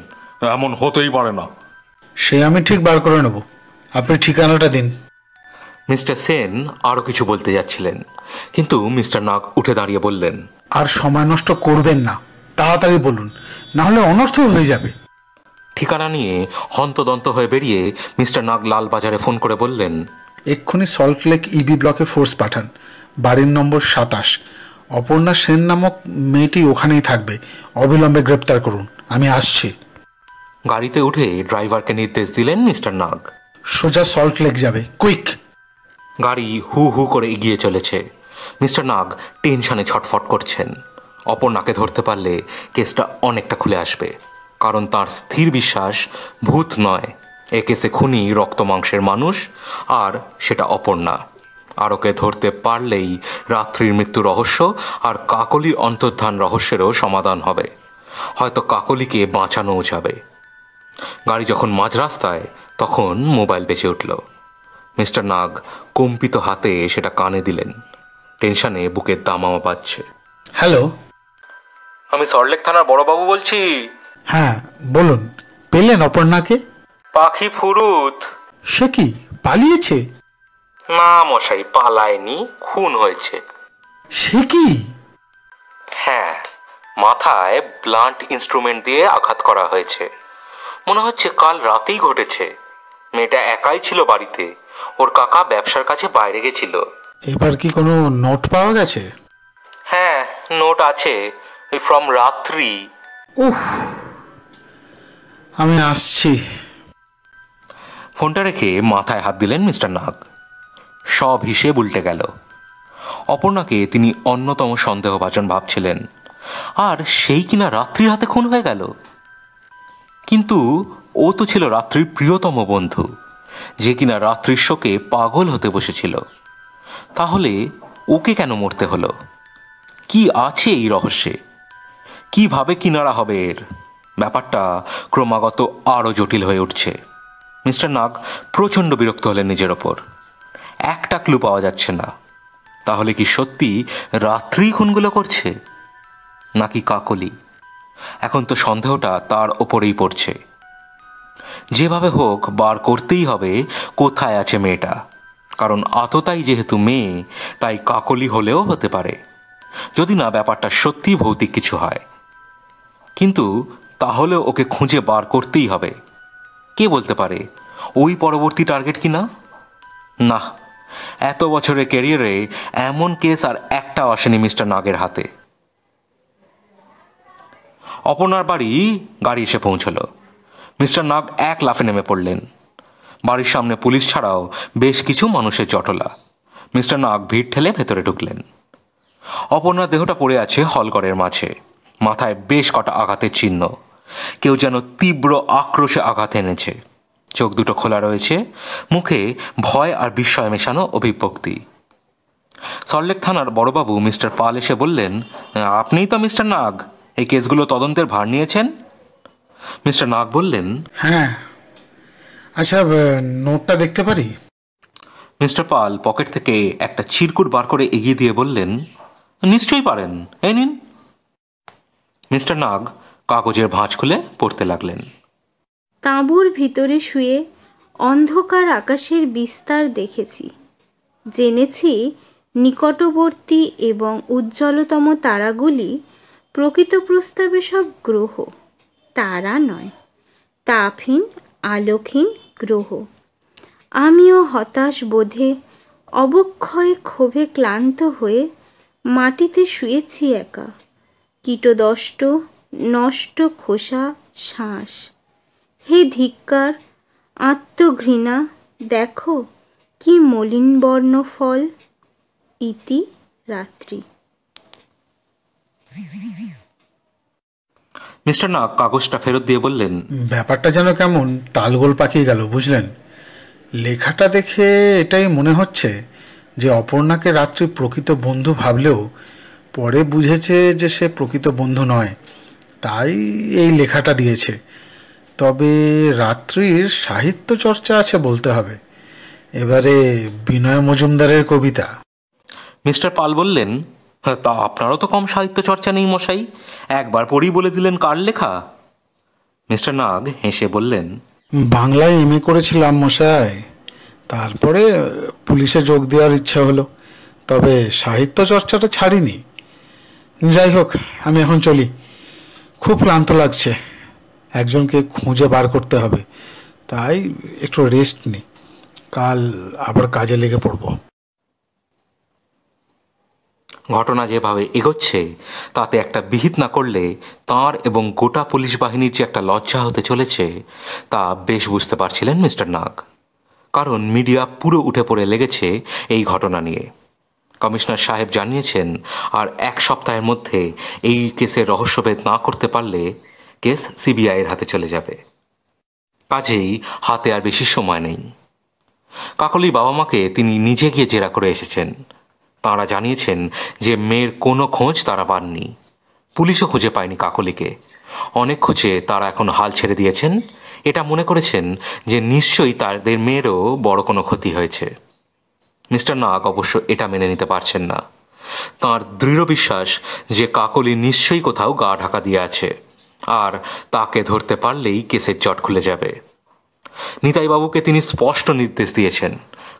এমন হতেই পারে না। সে আমি ঠিক বার করে নেব, আপনি ঠিকানাটা দিন। মিস্টার সেন আরও কিছু বলতে যাচ্ছিলেন, কিন্তু মিস্টার নাগ উঠে দাঁড়িয়ে বললেন, আর সময় নষ্ট করবেন না, তাড়াতাড়ি বলুন, না হলে অনর্থ হয়ে যাবে। ঠিকানা নিয়ে হন্তদন্ত হয়ে বেরিয়ে মিস্টার নাগ লালবাজারে ফোন করে বললেন, এক্ষুনি সল্টলেক ইবি ব্লকে ফোর্স পাঠান, বাড়ির নম্বর 27। অপর্ণা সেন নামক মেয়েটি ওখানেই থাকবে, অবিলম্বে গ্রেপ্তার করুন, আমি আসছি। গাড়িতে উঠে ড্রাইভারকে নির্দেশ দিলেন মিস্টার নাগ। সোজা সল্টলেক যাবে, কুইক। গাড়ি হু হু করে এগিয়ে চলেছে। মিস্টার নাগ টেনশনে ছটফট করছেন। অপর্ণাকে ধরতে পারলে কেসটা অনেকটা খুলে আসবে, কারণ তার স্থির বিশ্বাস ভূত নয়, এ কেসে খুনি রক্ত মাংসের মানুষ, আর সেটা অপর্ণা। আর ওকে ধরতে পারলেই রাত্রির মৃত্যু রহস্য আর কাকলির অন্তর্ধান রহস্যেরও সমাধান হবে। হয়তো কাকলিকে বাঁচানোও যাবে। গাড়ি যখন মাঝ রাস্তায়, তখন মোবাইল বেজে উঠল। মিস্টার নাগ কম্পিত হাতে সেটা কানে দিলেন। টেনশনে বুকের দামামা পাচ্ছে। হ্যালো, আমি সল্টলেক থানার বড়বাবু বলছি। হ্যাঁ বলুন, পেলেন অপর্ণাকে? পাখি ফুরুত। সে কি পালিয়েছে? না মশাই, পালায়নি, খুন হয়েছে। সে কি? হ্যাঁ, মাথায় ব্লান্ট ইনস্ট্রুমেন্ট দিয়ে আঘাত করা হয়েছে। মনে হচ্ছে কাল রাতেই ঘটেছে। মেয়েটা একাই ছিল বাড়িতে, ওর কাকা ব্যবসার কাছে বাইরে গেছিল। এবার কি কোনো নোট পাওয়া গেছে? হ্যাঁ, নোট আছে, ফ্রম রাত্রি। উফ, আমি আসছি। ফোনটা রেখে মাথায় হাত দিলেন মিস্টার নাগ। সব হিসেব উল্টে গেল। অপর্ণাকে তিনি অন্যতম সন্দেহভাজন ভাবছিলেন, আর সেই কিনা রাত্রির হাতে খুন হয়ে গেল। কিন্তু ও তো ছিল রাত্রির প্রিয়তম বন্ধু, যে কিনা রাত্রির শোকে পাগল হতে বসেছিল। তাহলে ওকে কেন মরতে হলো? কি আছে এই রহস্যে? কিভাবে কিনারা হবে এর? ব্যাপারটা ক্রমাগত আরও জটিল হয়ে উঠছে। মিস্টার নাগ প্রচণ্ড বিরক্ত হলেন নিজের ওপর। একটা ক্লু পাওয়া যাচ্ছে না। তাহলে কি সত্যি রাত্রি খুনগুলো করছে, নাকি কাকলি? এখন তো সন্দেহটা তার ওপরেই পড়ছে। যেভাবে হোক বার করতেই হবে কোথায় আছে মেয়েটা, কারণ আততাই যেহেতু মেয়ে, তাই কাকলি হলেও হতে পারে, যদি না ব্যাপারটা সত্যি ভৌতিক কিছু হয়। কিন্তু তাহলে ওকে খুঁজে বার করতেই হবে। কে বলতে পারে ওই পরবর্তী টার্গেট কি না? না, এত বছরের ক্যারিয়ারে এমন কেস আর একটা আসেনি মিস্টার নাগের হাতে। অপর্ণার বাড়ি গাড়ি এসে পৌঁছল। মিস্টার নাগ এক লাফে নেমে পড়লেন। বাড়ির সামনে পুলিশ ছাড়াও বেশ কিছু মানুষের জটলা। মিস্টার নাগ ভিড় ঠেলে ভেতরে ঢুকলেন। অপর্ণার দেহটা পড়ে আছে হলঘরের মাঝে, মাথায় বেশ কটা আঘাতের চিহ্ন। কেউ যেন তীব্র আক্রোশে আঘাত এনেছে। চোখ দুটো খোলা রয়েছে, মুখে ভয় আর বিস্ময় মেশানো অভিব্যক্তি। সল্টলেক থানার বড়বাবু মিস্টার পাল এসে বললেন, আপনিই তো মিস্টার নাগ, এই কেসগুলো তদন্তের ভার নিয়েছেন? মিস্টার নাগ বললেন, হ্যাঁ। আচ্ছা, নোটটা দেখতে পারি? মিস্টার পাল পকেট থেকে একটা চিরকুট বার করে এগিয়ে দিয়ে বললেন, নিশ্চয়ই পারেন, এই নিন। মিস্টার নাগ কাগজের ভাঁজ খুলে পড়তে লাগলেন। তাঁবুর ভিতরে শুয়ে অন্ধকার আকাশের বিস্তার দেখেছি। জেনেছি নিকটবর্তী এবং উজ্জ্বলতম তারাগুলি প্রকৃত প্রস্তাবে সব গ্রহ, তারা নয়, তাপহীন আলোকহীন গ্রহ। আমিও হতাশ বোধে, অবক্ষয়ে ক্ষোভে ক্লান্ত হয়ে মাটিতে শুয়েছি একা। কীটদষ্ট নষ্ট খোসা শ্বাস। হে ধিক্কার, আত্মঘৃণা, দেখো কি মলিন বর্ণ ফল। ইতি রাত্রি। মিস্টার নাগ কাগজটা ফেরত দিয়ে বললেন, ব্যাপারটা যেন কেমন তালগোল পাকিয়ে গেল, বুঝলেন? লেখাটা দেখে এটাই মনে হচ্ছে যে অপর্ণাকে রাত্রি প্রকৃত বন্ধু ভাবলেও পরে বুঝেছে যে সে প্রকৃত বন্ধু নয়, তাই এই লেখাটা দিয়েছে। তবে রাত্রির সাহিত্য চর্চা আছে বলতে হবে। এবারে বিনয় মজুমদারের কবিতা। মিস্টার পাল বললেন, তা আপনারও তো কম সাহিত্য চর্চা নেই মশাই, একবার পড়েই বলে দিলেন কার লেখা। মিস্টার নাগ হেসে বললেন, বাংলায় এমএ করেছিলাম মশাই, তারপরে পুলিশে যোগ দেওয়ার ইচ্ছা হলো, তবে সাহিত্য চর্চাটা ছাড়িনি। যাই হোক, আমি এখন চলি, খুব ক্লান্ত লাগছে। একজনকে খুঁজে বার করতে হবে, তাই একটু রেস্ট নিই, কাল আবার কাজে লেগে পড়ব। ঘটনা যেভাবে এগোচ্ছে তাতে একটা বিহিত না করলে তাঁর এবং গোটা পুলিশ বাহিনীর যে একটা লজ্জা হতে চলেছে তা বেশ বুঝতে পারছিলেন মিস্টার নাগ। কারণ মিডিয়া পুরো উঠে পড়ে লেগেছে এই ঘটনা নিয়ে। কমিশনার সাহেব জানিয়েছেন, আর এক সপ্তাহের মধ্যে এই কেসের রহস্যভেদ না করতে পারলে কেস সিবিআইয়ের হাতে চলে যাবে। কাজেই হাতে আর বেশি সময় নেই। কাকলির বাবা মাকে তিনি নিজে গিয়ে জেরা করে এসেছেন। তাঁরা জানিয়েছেন যে মেয়ের কোনো খোঁজ তারা পাননি, পুলিশও খুঁজে পায়নি কাকলিকে। অনেক খোঁজে তারা এখন হাল ছেড়ে দিয়েছেন। এটা মনে করেছেন যে নিশ্চয়ই তাদের মেয়েরও বড় কোনো ক্ষতি হয়েছে। মিস্টার নাগ অবশ্য এটা মেনে নিতে পারছেন না। তাঁর দৃঢ় বিশ্বাস যে কাকলি নিশ্চয়ই কোথাও গা ঢাকা দিয়ে আছে, আর তাকে ধরতে পারলেই কেসের জট খুলে যাবে। নিতাইবাবুকে তিনি স্পষ্ট নির্দেশ দিয়েছেন,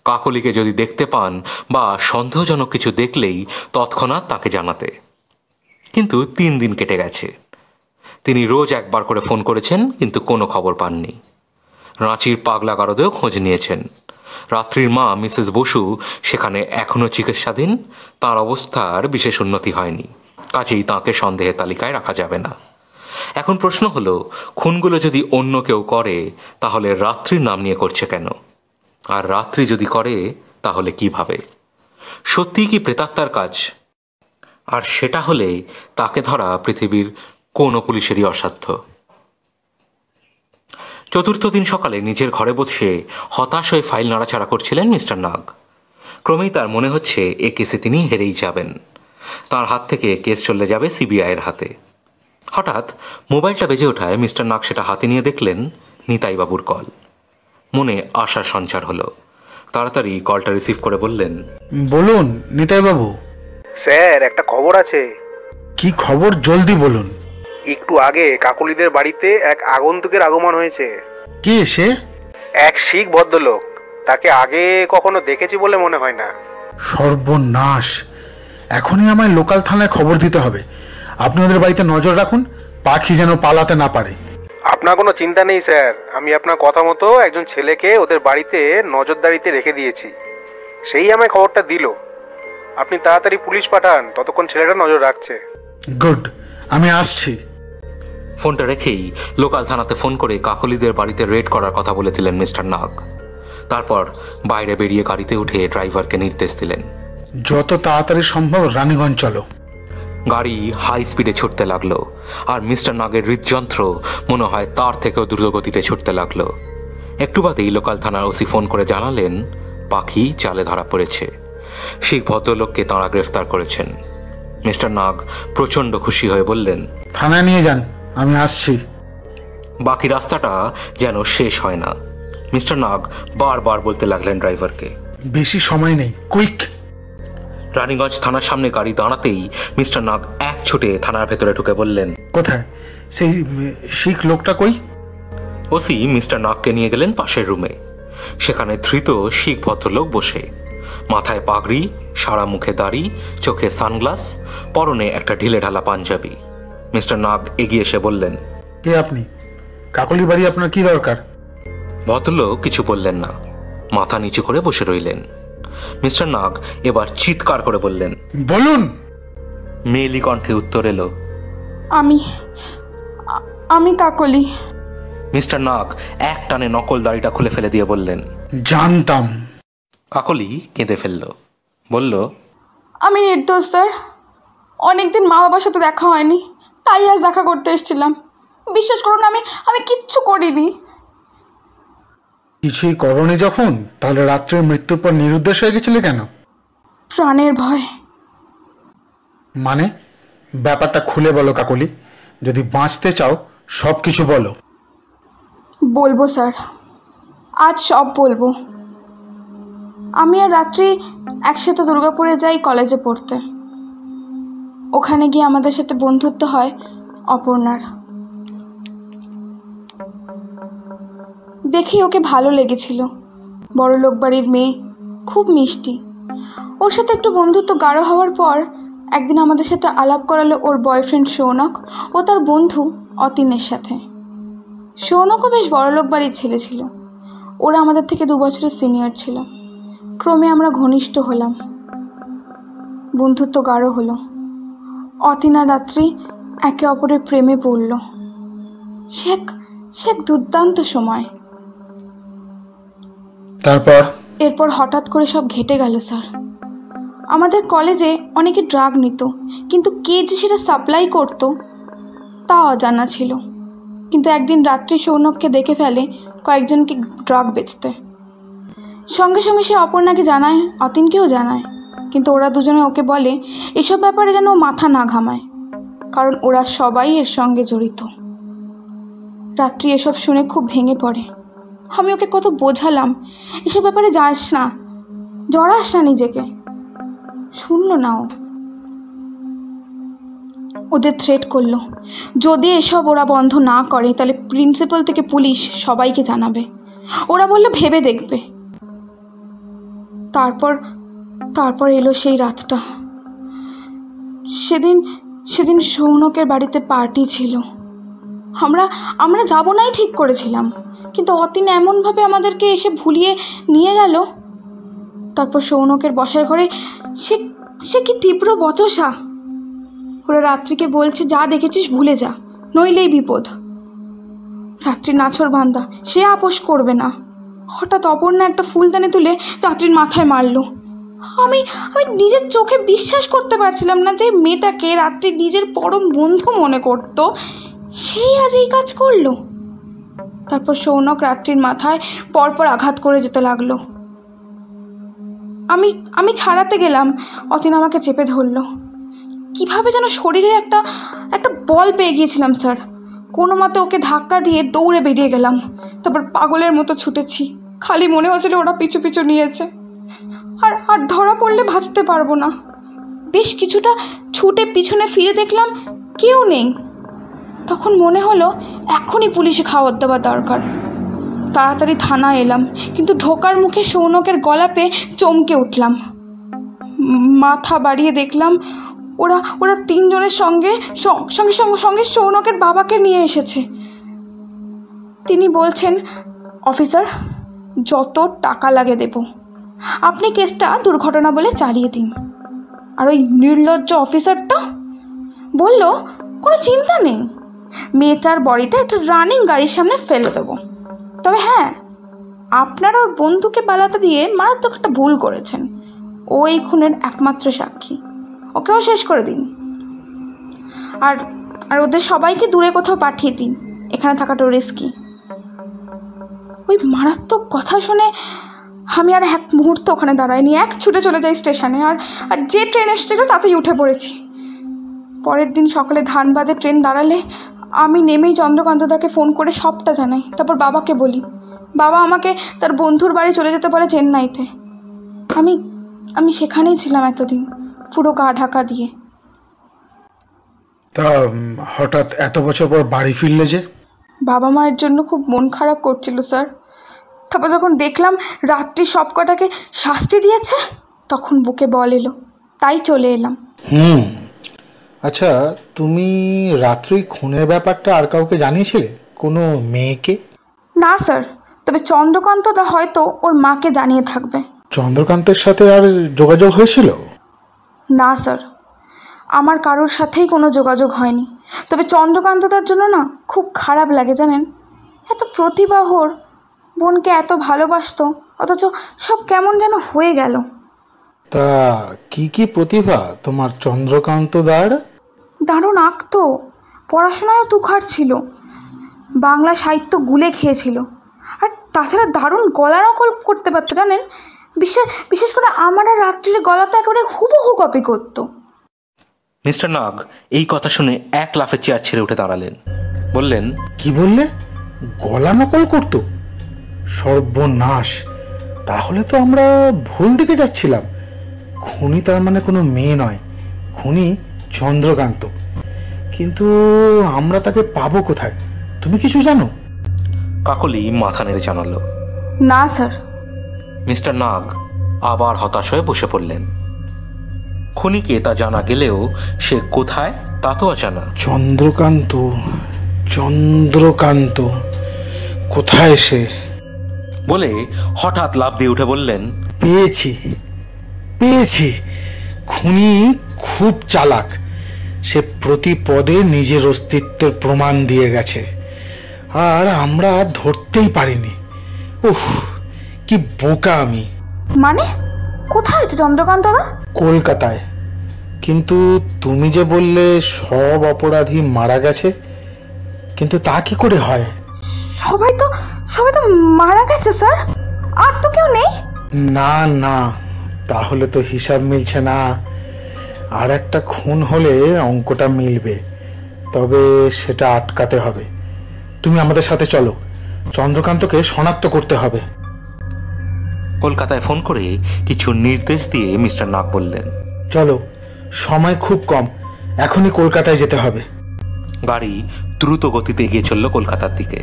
কাকলিকে যদি দেখতে পান বা সন্দেহজনক কিছু দেখলেই তৎক্ষণাৎ তাকে জানাতে। কিন্তু 3 দিন কেটে গেছে। তিনি রোজ একবার করে ফোন করেছেন, কিন্তু কোনো খবর পাননি। রাঁচির পাগলা গারদেও খোঁজ নিয়েছেন। রাত্রির মা মিসেস বসু সেখানে এখনও চিকিৎসাধীন, তাঁর অবস্থার বিশেষ উন্নতি হয়নি, কাজেই তাঁকে সন্দেহের তালিকায় রাখা যাবে না। এখন প্রশ্ন হলো, খুনগুলো যদি অন্য কেউ করে তাহলে রাত্রির নাম নিয়ে করছে কেন? আর রাত্রি যদি করে তাহলে কিভাবে? সত্যিই কি প্রেতাত্মার কাজ? আর সেটা হলে তাকে ধরা পৃথিবীর কোনো পুলিশেরই অসাধ্য। চতুর্থ দিন সকালে নিজের ঘরে বসে হতাশ হয়ে ফাইল নাড়াচাড়া করছিলেন মিস্টার নাগ। ক্রমেই তার মনে হচ্ছে এ কেসে তিনি হেরেই যাবেন, তার হাত থেকে কেস চলে যাবে সিবিআইয়ের হাতে। হঠাৎ মোবাইলটা বেজে ওঠায় মিস্টার নাগ সেটা হাতে নিয়ে দেখলেন নিতাইবাবুর কল। মনে আশার সঞ্চার হলো। তাড়াতাড়ি কলটা রিসিভ করে বললেন, বলুন নিতাইবাবু। স্যার, একটা খবর আছে। কি খবর, জলদি বলুন। একটু আগে কাকলিদের বাড়িতে এক আগন্তুকের আগমন হয়েছে। কে সে? এক শিখ ভদ্রলোক। তাকে আগে কখনো দেখেছি বলে মনে হয় না। সর্বনাশ! এখনই আমায় লোকাল থানায় খবর দিতে হবে। আপনি ওদের বাড়িতে নজর রাখুন, পাখি যেন পালাতে না পারে। আপনার কোনো চিন্তা নেই স্যার, আমি আপনার কথা মতো একজন ছেলেকে ওদের বাড়িতে নজরদারিতে রেখে দিয়েছি। সেই আমায় খবরটা দিল। আপনি তাড়াতাড়ি পুলিশ পাঠান, ততক্ষণ ছেলেটা নজর রাখছে। গুড, আমি আসছি। ফোনটা রেখেই লোকাল থানাতে ফোন করে কাকলিদের বাড়িতে রেড করার কথা বলে দিলেন মিস্টার নাগ। তারপর বাইরে বেরিয়ে গাড়িতে উঠে ড্রাইভারকে নির্দেশ দিলেন, যত তাড়াতাড়ি সম্ভব রানীগঞ্জ চলো। গাড়ি হাই স্পিডে ছুটতে লাগলো, আর মিস্টার নাগের হৃদযন্ত্র মনে হয় তার থেকেও দ্রুতগতিতে ছুটতে লাগলো। একটু বাদেই লোকাল থানার ওসি ফোন করে জানালেন পাখি জালে ধরা পড়েছে। শিখ ভদ্রলোককে তাঁরা গ্রেফতার করেছেন। মিস্টার নাগ প্রচণ্ড খুশি হয়ে বললেন, থানায় নিয়ে যান, আমি আসছি। বাকি রাস্তাটা যেন শেষ হয় না। মিস্টার নাগ বারবার বলতে লাগলেন ড্রাইভারকে, বেশি সময় নেই, কুইক। রানীগঞ্জ থানার সামনে গাড়ি দাঁড়াতেই মিস্টার নাগ এক ছুটে থানার ভেতরে ঢুকে বললেন, কোথায় সেই শিখ লোকটা, কই? ওসি মিস্টার নাগকে নিয়ে গেলেন পাশের রুমে। সেখানে ধৃত শিখ ভদ্রলোক বসে, মাথায় পাগড়ি, সারা মুখে দাড়ি, চোখে সানগ্লাস, পরনে একটা ঢিলে ঢালা পাঞ্জাবি। মিস্টার নাগ এগিয়ে এসে বললেন, কে আপনি? কাকলি বাড়ি আপনার কি দরকার? ভদ্রলোক কিছু বললেন না, মাথা নিচু করে বসে রইলেন। মিস্টার নাগ এবার চিৎকার করে বললেন, বলুন। মেয়েলি কণ্ঠে উত্তর এলো, আমি কাকলি। মিস্টার নাগ এক টানে নকল দাড়িটা খুলে ফেলে দিয়ে বললেন, জানতাম। কাকলি কেঁদে ফেলল, বলল, আমি নির্দোষ স্যার। অনেকদিন মা বাবার সাথে দেখা হয়নি, তাই আজ দেখা করতে এসেছিলাম। বিশ্বাস করুন, আমি কিচ্ছু করিনি। কিছুই করনি যখন, তাহলে রাত্রের মৃত্যুর পর নিরুদ্দেশ হয়ে গেছিলে কেন? প্রাণের ভয়। মানে ব্যাপারটা খুলে বলো কাকলি, যদি বাঁচতে চাও সব কিছু বলো। বলবো স্যার, আজ সব বলবো। আমি আর রাত্রি একসাথে দুর্গাপুরে যাই কলেজে পড়তে। ওখানে গিয়ে আমাদের সাথে বন্ধুত্ব হয় অপর্ণার। দেখেই ওকে ভালো লেগেছিল। বড়লোক বাড়ির মেয়ে, খুব মিষ্টি। ওর সাথে একটু বন্ধুত্ব গাঢ় হওয়ার পর একদিন আমাদের সাথে আলাপ করালো ওর বয়ফ্রেন্ড সৌনক ও তার বন্ধু অতীনের সাথে। সৌনকও বেশ বড়লোক বাড়ির ছেলে ছিল। ওরা আমাদের থেকে 2 বছরের সিনিয়র ছিল। ক্রমে আমরা ঘনিষ্ঠ হলাম, বন্ধুত্ব গাঢ় হলো। অতীন আর রাত্রি একে অপরের প্রেমে পড়ল। সে এক দুর্দান্ত সময়। এরপর হঠাৎ করে সব ঘেটে গেল স্যার। আমাদের কলেজে অনেকে ড্রাগ নিত, কিন্তু কে যে সেটা সাপ্লাই করতো তা অজানা ছিল। কিন্তু একদিন রাত্রি সৌনককে দেখে ফেলে কয়েকজনকে ড্রাগ বেচতে। সঙ্গে সঙ্গে সে অপর্ণাকে জানায়, অতীনকেও জানায়, কিন্তু ওরা দুজনে ওকে বলে এসব ব্যাপারে যেন ও মাথা না ঘামায়, কারণ ওরা সবাই এর সঙ্গে জড়িত। রাত্রি এসব শুনে খুব ভেঙে পড়ে। আমি ওকে কত বোঝালাম, এসব ব্যাপারে যাস না, জড়াস না নিজেকে। শুনলো না ও। ওদের থ্রেট করলো, যদি এসব ওরা বন্ধ না করে তাহলে প্রিন্সিপাল থেকে পুলিশ সবাইকে জানাবে। ওরা বললো ভেবে দেখবে। তারপর এলো সেই রাতটা। সেদিন সৌনকের বাড়িতে পার্টি ছিল। আমরা আমরা যাব নাই ঠিক করেছিলাম, কিন্তু অতীন এমনভাবে আমাদেরকে এসে ভুলিয়ে নিয়ে গেল। তারপর সৌনকের বসার ঘরে সে সে কি তীব্র বচসা! ওরা রাত্রিকে বলছে, যা দেখেছিস ভুলে যা, নইলেই বিপদ। রাত্রি নাছর বান্দা, সে আপোষ করবে না। হঠাৎ অপর্ণা একটা ফুলদানি তুলে রাত্রির মাথায় মারলো। আমি আমি নিজের চোখে বিশ্বাস করতে পারছিলাম না যে মেয়েটাকে রাত্রি নিজের পরম বন্ধু মনে করত, সেই আজ এই কাজ করলো। তারপর সৌনক রাত্রির মাথায় পরপর আঘাত করে যেতে লাগলো। আমি আমি ছাড়াতে গেলাম, অতীন আমাকে চেপে ধরলো। কিভাবে যেন শরীরে একটা বল পেয়ে গিয়েছিলাম স্যার। কোনো মতে ওকে ধাক্কা দিয়ে দৌড়ে বেরিয়ে গেলাম। তারপর পাগলের মতো ছুটেছি, খালি মনে হচ্ছিল ওরা পিছু পিছু নিয়েছে। আর ধরা পড়লে বাঁচতে পারবো না। বেশ কিছুটা ছুটে পিছনে ফিরে দেখলাম কেউ নেই। তখন মনে হলো এখনই পুলিশে খাবার দেওয়া দরকার। তাড়াতাড়ি থানায় এলাম, কিন্তু ঢোকার মুখে সৌনকের গলা পেয়ে চমকে উঠলাম। মাথা বাড়িয়ে দেখলাম ওরা তিনজনের সঙ্গে সঙ্গে সৌনকের বাবাকে নিয়ে এসেছে। তিনি বলছেন, অফিসার, যত টাকা লাগে দেব, আপনি কেসটা দুর্ঘটনা বলে চালিয়ে দিন। আর ওই নির্লজ্জ অফিসারটা বলল, কোনো চিন্তা নেই, মেয়েটার বডিটা একটা রানিং গাড়ির সামনে ফেলে দেবো। তবে হ্যাঁ, আপনার ওর বন্ধুকে বালাতে দিয়ে মারাত্মক একটা ভুল করেছেন। ও এই খুনের একমাত্র সাক্ষী, ওকেও শেষ করে দিন। আর ওদের সবাইকে দূরে কোথাও পাঠিয়ে দিন, এখানে থাকাটা রিস্কি। ওই মারাত্মক কথা শুনে আমি আর এক মুহূর্ত ওখানে দাঁড়াইনি, এক ছুটে চলে যাই স্টেশনে। আর যে ট্রেন এসেছিল তাতেই উঠে পড়েছি। পরের দিন সকালে ধানবাদে ট্রেন দাঁড়ালে আমি নেমেই চন্দ্রকান্তদাকে ফোন করে সবটা জানাই। তারপর বাবাকে বলি। বাবা আমাকে তার বন্ধুর বাড়ি চলে যেতে বলে চেন্নাইতে। আমি সেখানেই ছিলাম এতদিন, পুরো গা ঢাকা দিয়ে। তা হঠাৎ এত বছর পর বাড়ি ফিরলে যে? বাবা মায়ের জন্য খুব মন খারাপ করছিল স্যার। তারপর যখন দেখলাম রাত্রি সব কটাকে শাস্তি দিয়েছে, তখন বুকে বল এলো, তাই চলে এলাম। আচ্ছা, তুমি রাত্রি খুনের ব্যাপারটা আর কাউকে জানিয়েছিলে, কোনো মেয়েকে? না স্যার, তবে চন্দ্রকান্তদা হয়তো ওর মাকে জানিয়ে থাকবে। চন্দ্রকান্তের সাথে আর যোগাযোগ হয়েছিল? না স্যার, আমার কারোর সাথেই কোনো যোগাযোগ হয়নি। তবে চন্দ্রকান্তদার জন্য না খুব খারাপ লাগে জানেন। এত প্রতিভাহর, বোনকে এত ভালোবাসতো, অথচ সব কেমন যেন হয়ে গেল। তা কি প্রতিভা তোমার চন্দ্রকান্তদার? দারুণ আঁকতো, পড়াশোনায়ও তুখার ছিল, বাংলা সাহিত্য গুলে খেয়েছিল। আর তাছাড়া দারুণ গলা নকল করতে পারতো জানেন। বিশেষ করে আমার আর রাত্রির গলা তো একেবারে হুবহু কপি করতো। মিস্টার নাগ এই কথা শুনে এক লাফে চেয়ার ছেড়ে উঠে দাঁড়ালেন। বললেন, কি বললে? গলা নকল করতো? সর্বনাশ! তাহলে তো আমরা ভুল দিকে যাচ্ছিলাম। খুনি তার মানে কোনো মেয়ে নয়, খুনি চন্দ্রকান্ত। কিন্তু আমরা তাকে পাবো কোথায়, তুমি কিছু জানো? কাকলি মাথা নেড়ে জানালো, না স্যার। মিস্টার নাগ আবার হতাশ হয়ে বসে পড়লেন। খুনিকে তা জানা গেলেও সে কোথায় তা তো অজানা। চন্দ্রকান্ত কোথায় সে? বলে হঠাৎ লাফ দিয়ে উঠে বললেন, পেয়েছি। খুনি খুব চালাক, সে প্রতি পদে নিজের অস্তিত্বের প্রমাণ দিয়ে গেছে, আর আমরা ধরতেই পারিনি। উফ, কি বোকা আমি। মানে কোথায় চন্দ্রকান্তদা? কলকাতায়। কিন্তু তুমি যে বললে সব অপরাধী মারা গেছে, কিন্তু তা কি করে হয়? সবাই তো মারা গেছে স্যার, আর তো কেউ নেই। না, তাহলে তো হিসাব মিলছে না। আর একটা খুন হলে অঙ্কটা মিলবে, তবে সেটা আটকাতে হবে। তুমি আমাদের সাথে চলো, চন্দ্রকান্তকে শনাক্ত করতে হবে। কলকাতায় ফোন করে কিছু নির্দেশ দিয়ে মিস্টার নাগ বললেন, চলো, সময় খুব কম, এখনই কলকাতায় যেতে হবে। গাড়ি দ্রুত গতিতে এগিয়ে চলল কলকাতার দিকে।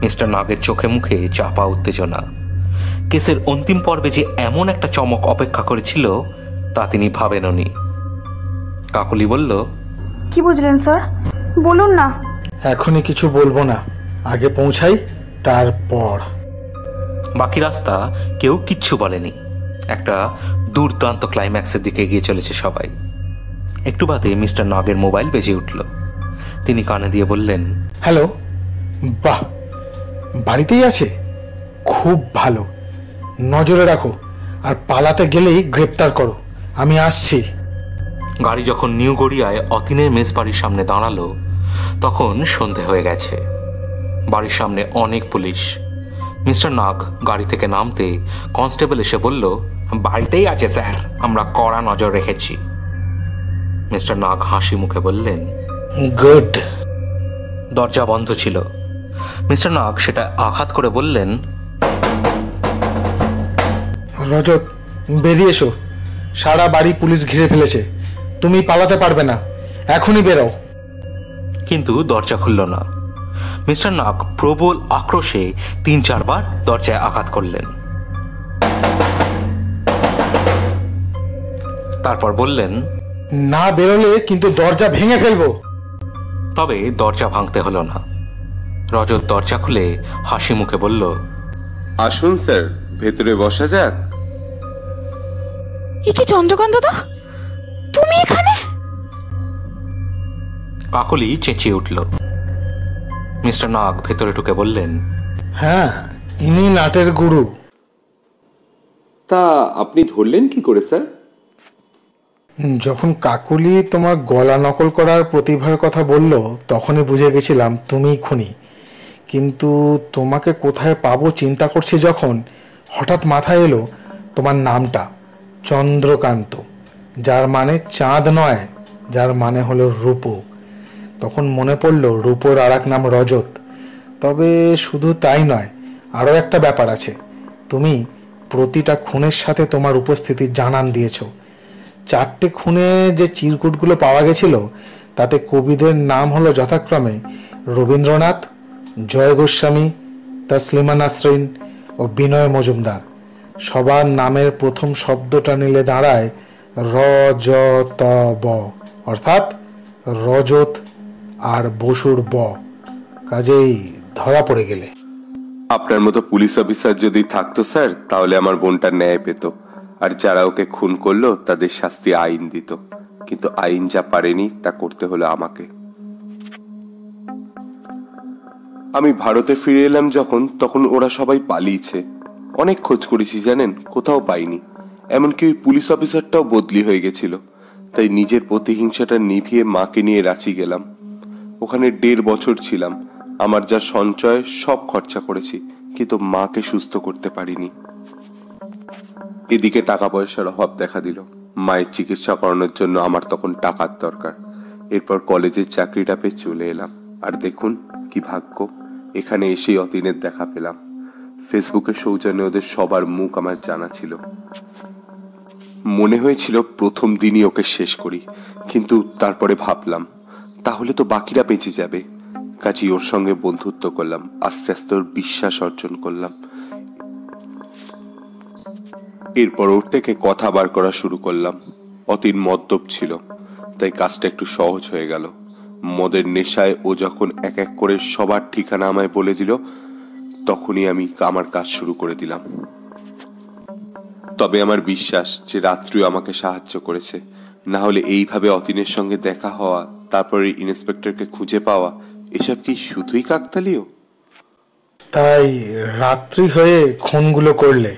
মিস্টার নাগের চোখে মুখে চাপা উত্তেজনা। কেসের অন্তিম পর্বে যে এমন একটা চমক অপেক্ষা করেছিল তা তিনি ভাবেননি। কাকলি বলল, কি বুঝলেন স্যার, বলুন না। এখনই কিছু বলবো না, আগে পৌঁছাই তারপর। বাকি রাস্তা কেউ কিচ্ছু বলেনি। একটা দুর্দান্ত ক্লাইম্যাক্সের দিকে এগিয়ে চলেছে সবাই। একটু বাদে মিস্টার নাগের মোবাইল বেজে উঠল। তিনি কানে দিয়ে বললেন, হ্যালো। বাহ, বাড়িতেই আছে? খুব ভালো, নজরে রাখো, আর পালাতে গেলেই গ্রেপ্তার করো, আমি আসছি। গাড়ি যখন নিউ গড়িয়ায় অতীনের মেস বাড়ির সামনে দাঁড়ালো তখন সন্ধে হয়ে গেছে। বাড়ির সামনে অনেক পুলিশ। মিস্টার নাগ গাড়ি থেকে নামতে কনস্টেবল এসে বলল, বাড়িতেই আছে স্যার, আমরা কড়া নজর রেখেছি। মিস্টার নাগ হাসি মুখে বললেন, গুড। দরজা বন্ধ ছিল। মিস্টার নাগ সেটা আঘাত করে বললেন, রজত, বেরিয়ে এসো, সারা বাড়ি পুলিশ ঘিরে ফেলেছে, তুমি পালাতে পারবে না, এখনই বেরো। কিন্তু দরজা খুলল না। মিস্টার নাগ প্রবল আক্রোশে 3-4 বার দরজায় আঘাত করলেন। তারপর বললেন, না বেরোলে কিন্তু দরজা ভেঙে ফেলবো। তবে দরজা ভাঙতে হলো না। রজত দরজা খুলে হাসি মুখে বলল, আসুন স্যার, ভেতরে বসা যাক। এ কি চন্দ্রকান্ত দা, তুমি এখানে? কাকলি চেঁচিয়ে উঠল। মিস্টার নাগ ভেতরে ঢুকে বললেন, হ্যাঁ, ইনি নাটের গুরু। তা আপনি ধরলেন কি করে স্যার? যখন কাকুলি তোমার গলা নকল করার প্রতিভার কথা বলল তখনই বুঝে গেছিলাম তুমিই খুনি। কিন্তু তোমাকে কোথায় পাবো চিন্তা করছি যখন হঠাৎ মাথায় এলো তোমার নামটা চন্দ্রকান্ত, যার মানে চাঁদ নয়, যার মানে হলো রূপো। তখন মনে পড়লো রূপোর আর এক নাম রজত। তবে শুধু তাই নয়, আরও একটা ব্যাপার আছে। তুমি প্রতিটা খুনের সাথে তোমার উপস্থিতি জানান দিয়েছ। 4টে খুনে যে চিরকুটগুলো পাওয়া গেছিল তাতে কবিদের নাম হলো যথাক্রমে রবীন্দ্রনাথ, জয় গোস্বামী, তসলিমা নাসরিন ও বিনয় মজুমদার। সবার নামের প্রথম শব্দটা নিলে দাঁড়ায় রজতব, অর্থাৎ রজত আর বসুর ব। কাজেই ধরা পড়ে গেলে। আপনার মতো পুলিশ অফিসার যদি থাকতো স্যার, তাহলে আমার বোনটা ন্যায় পেত, আর যারা ওকে খুন করলো তাদের শাস্তি আইন দিত। কিন্তু আইন যা পারেনি তা করতে হলো আমাকে। আমি ভারতে ফিরে এলাম যখন, তখন ওরা সবাই পালিয়েছে। অনেক খোঁজ করেছি জানেন, কোথাও পাইনি। এমনকি ওই পুলিশ অফিসারটাও বদলি হয়ে গেছিল। তাই নিজের প্রতিহিংসাটা নিভিয়ে মাকে নিয়ে রাঁচি গেলাম। ওখানে 1.5 বছর ছিলাম। আমার যা সঞ্চয় সব খরচা করেছি, কিন্তু মাকে সুস্থ করতে পারিনি। এদিকে টাকা পয়সার অভাব দেখা দিল। মায়ের চিকিৎসা করানোর জন্য আমার তখন টাকার দরকার। এরপর কলেজের চাকরিটা পেয়ে চলে এলাম। আর দেখুন কি ভাগ্য, এখানে এসেই অতীনের দেখা পেলাম। ফেসবুকে সৌজন্যে ওদের সবার মুখ আমার জানা ছিল। মনে হয়েছিল প্রথম দিনই ওকে শেষ করি, কিন্তু তারপরে ভাবলাম তাহলে তো বাকিরা বেঁচে যাবে। কাজেই ওর সঙ্গে বন্ধুত্ব করলাম, আস্তে আস্তে ওর বিশ্বাস অর্জন করলাম। এরপর ওর থেকে কথা বার করা শুরু করলাম। অতীন মদ্যপ ছিল, তাই কাজটা একটু সহজ হয়ে গেল। মদের নেশায় ও যখন এক এক করে সবার ঠিকানা আমায় বলে দিল, তখনই আমি আমার কাজ শুরু করে দিলাম। তবে আমার বিশ্বাস যে রাত্রিও আমাকে সাহায্য করেছে, না হলে এইভাবে অতীনের সঙ্গে দেখা হওয়া, তারপরে ইন্সপেক্টরকে খুঁজে পাওয়া, এসব কি শুধুই কাকতালীয়? তাই রাত্রি হয়ে খুনগুলো করলে?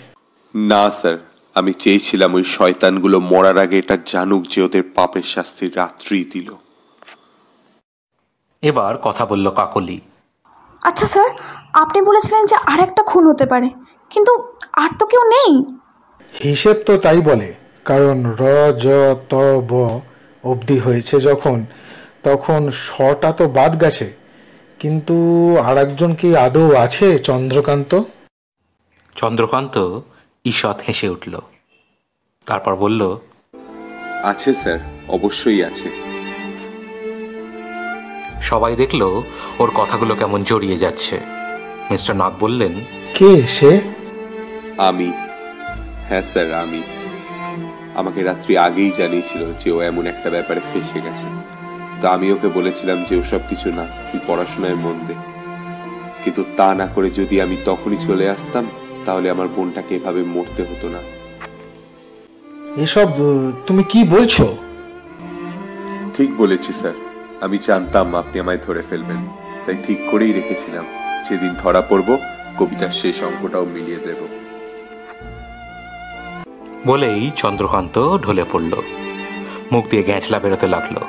না স্যার, আমি চেয়েছিলাম ওই শয়তানগুলো মরার আগে এটা জানুক যে ওদের পাপের শাস্তি রাত্রিই দিল। এবার কথা বলল কাকলি। আচ্ছা স্যার, আপনি বলেছিলেন যে আর একটা খুন হতে পারে, কিন্তু আর তো কেউ নেই। হিসেব তো তাই বলে, কারণ রজতব অবধি হয়েছে যখন, তখন শটা তো বাদ গেছে। কিন্তু আর একজন কি আদৌ আছে? চন্দ্রকান্ত? চন্দ্রকান্ত ঈষৎ হেসে উঠল। তারপর বলল, আছে স্যার, অবশ্যই আছে। সবাই দেখল ওর কথাগুলো কেমন জড়িয়ে যাচ্ছে। মিস্টার নাগ বললেন, কে সে? আমি। হ্যাঁ স্যার, আমি। আমাকে রাত্রি আগেই জানিয়েছিল যে ও এমন একটা ব্যাপারে ফেঁসে গেছে। তো আমি ওকে বলেছিলাম যে ওসব কিছু না, তুই পড়াশোনায় মন দে। কিন্তু তা না করে যদি আমি তখনই চলে আসতাম, তাহলে আমার বোনটাকে এভাবে মরতে হতো না। এসব তুমি কি বলছো? ঠিক বলেছি স্যার, আমি জানতাম আপনি আমায় ধরে ফেলবেন, তাই ঠিক করেই রেখেছিলাম যেদিন ধরা পড়ব কবিতার শেষ অঙ্কটাও মিলিয়ে দেব। বলেই চন্দ্রকান্ত ঢলে পড়ল, মুখ দিয়ে গ্যাঁচলা বেরোতে লাগলো।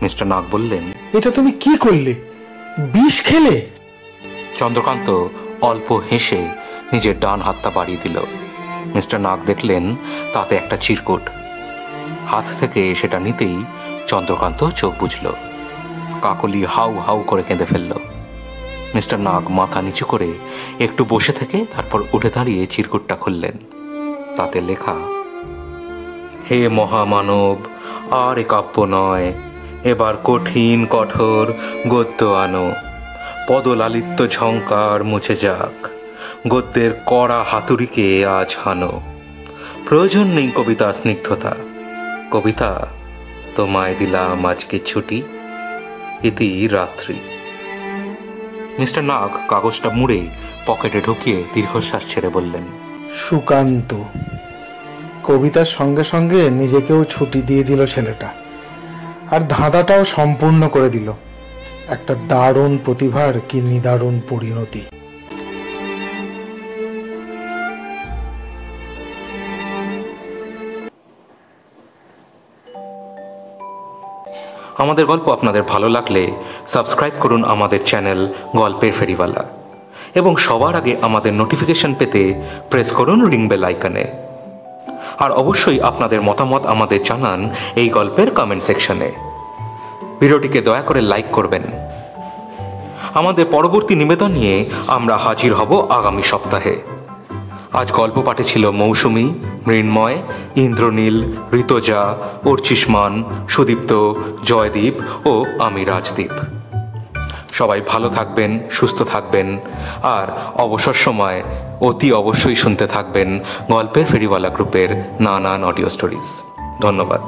মিস্টার নাগ বললেন, এটা তুমি কি করলে? বিষ খেলে? চন্দ্রকান্ত অল্প হেসে নিজের ডান হাতটা বাড়িয়ে দিল। মিস্টার নাগ দেখলেন তাতে একটা চিরকুট। হাত থেকে সেটা নিতেই চন্দ্রকান্ত চোখ বুঝল। কাকলি হাউ হাউ করে কেঁদে ফেলল। মিস্টার নাগ মাথা নিচু করে একটু বসে থেকে তারপর উঠে দাঁড়িয়ে চিরকুটটা খুললেন। তাতে লেখা, হে মহামানব, আর এ কাব্য নয়, এবার কঠিন কঠোর গদ্য আনো। পদলালিত্য ঝঙ্কার মুছে যাক, গদ্যের কড়া হাতুড়িকে আজ হানো। প্রয়োজন নেই কবিতা স্নিগ্ধতা, কবিতা তোমায় দিলাম আজকে ছুটি, ইতি রাত্রি। মিস্টার নাগ কাগজটা মুড়ে পকেটে ঢুকিয়ে দীর্ঘশ্বাস ছেড়ে বললেন, সুকান্ত। কবিতার সঙ্গে সঙ্গে নিজেকেও ছুটি দিয়ে দিল ছেলেটা, আর ধাঁধাটাও সম্পূর্ণ করে দিল। একটা দারুণ প্রতিভার কি নিদারুণ পরিণতি। আমাদের গল্প আপনাদের ভালো লাগলে সাবস্ক্রাইব করুন আমাদের চ্যানেল গল্পের ফেরিওয়ালা, এবং সবার আগে আমাদের নোটিফিকেশন পেতে প্রেস করুন রিং বেল আইকনে। আর অবশ্যই আপনাদের মতামত আমাদের জানান এই গল্পের কমেন্ট সেকশনে। ভিডিওটিকে দয়া করে লাইক করবেন। আমাদের পরবর্তী নিবেদন নিয়ে আমরা হাজির হব আগামী সপ্তাহে। আজ গল্প পাঠে ছিল মৌসুমী, মৃন্ময়, ইন্দ্রনীল, ঋতজা, অর্চিষ্মান, সুদীপ্ত, জয়দীপ ও আমি রাজদীপ। সবাই ভালো থাকবেন, সুস্থ থাকবেন, আর অবসর সময় অতি অবশ্যই শুনতে থাকবেন গল্পের ফেরিওয়ালা গ্রুপের নানান অডিও স্টোরিজ। ধন্যবাদ।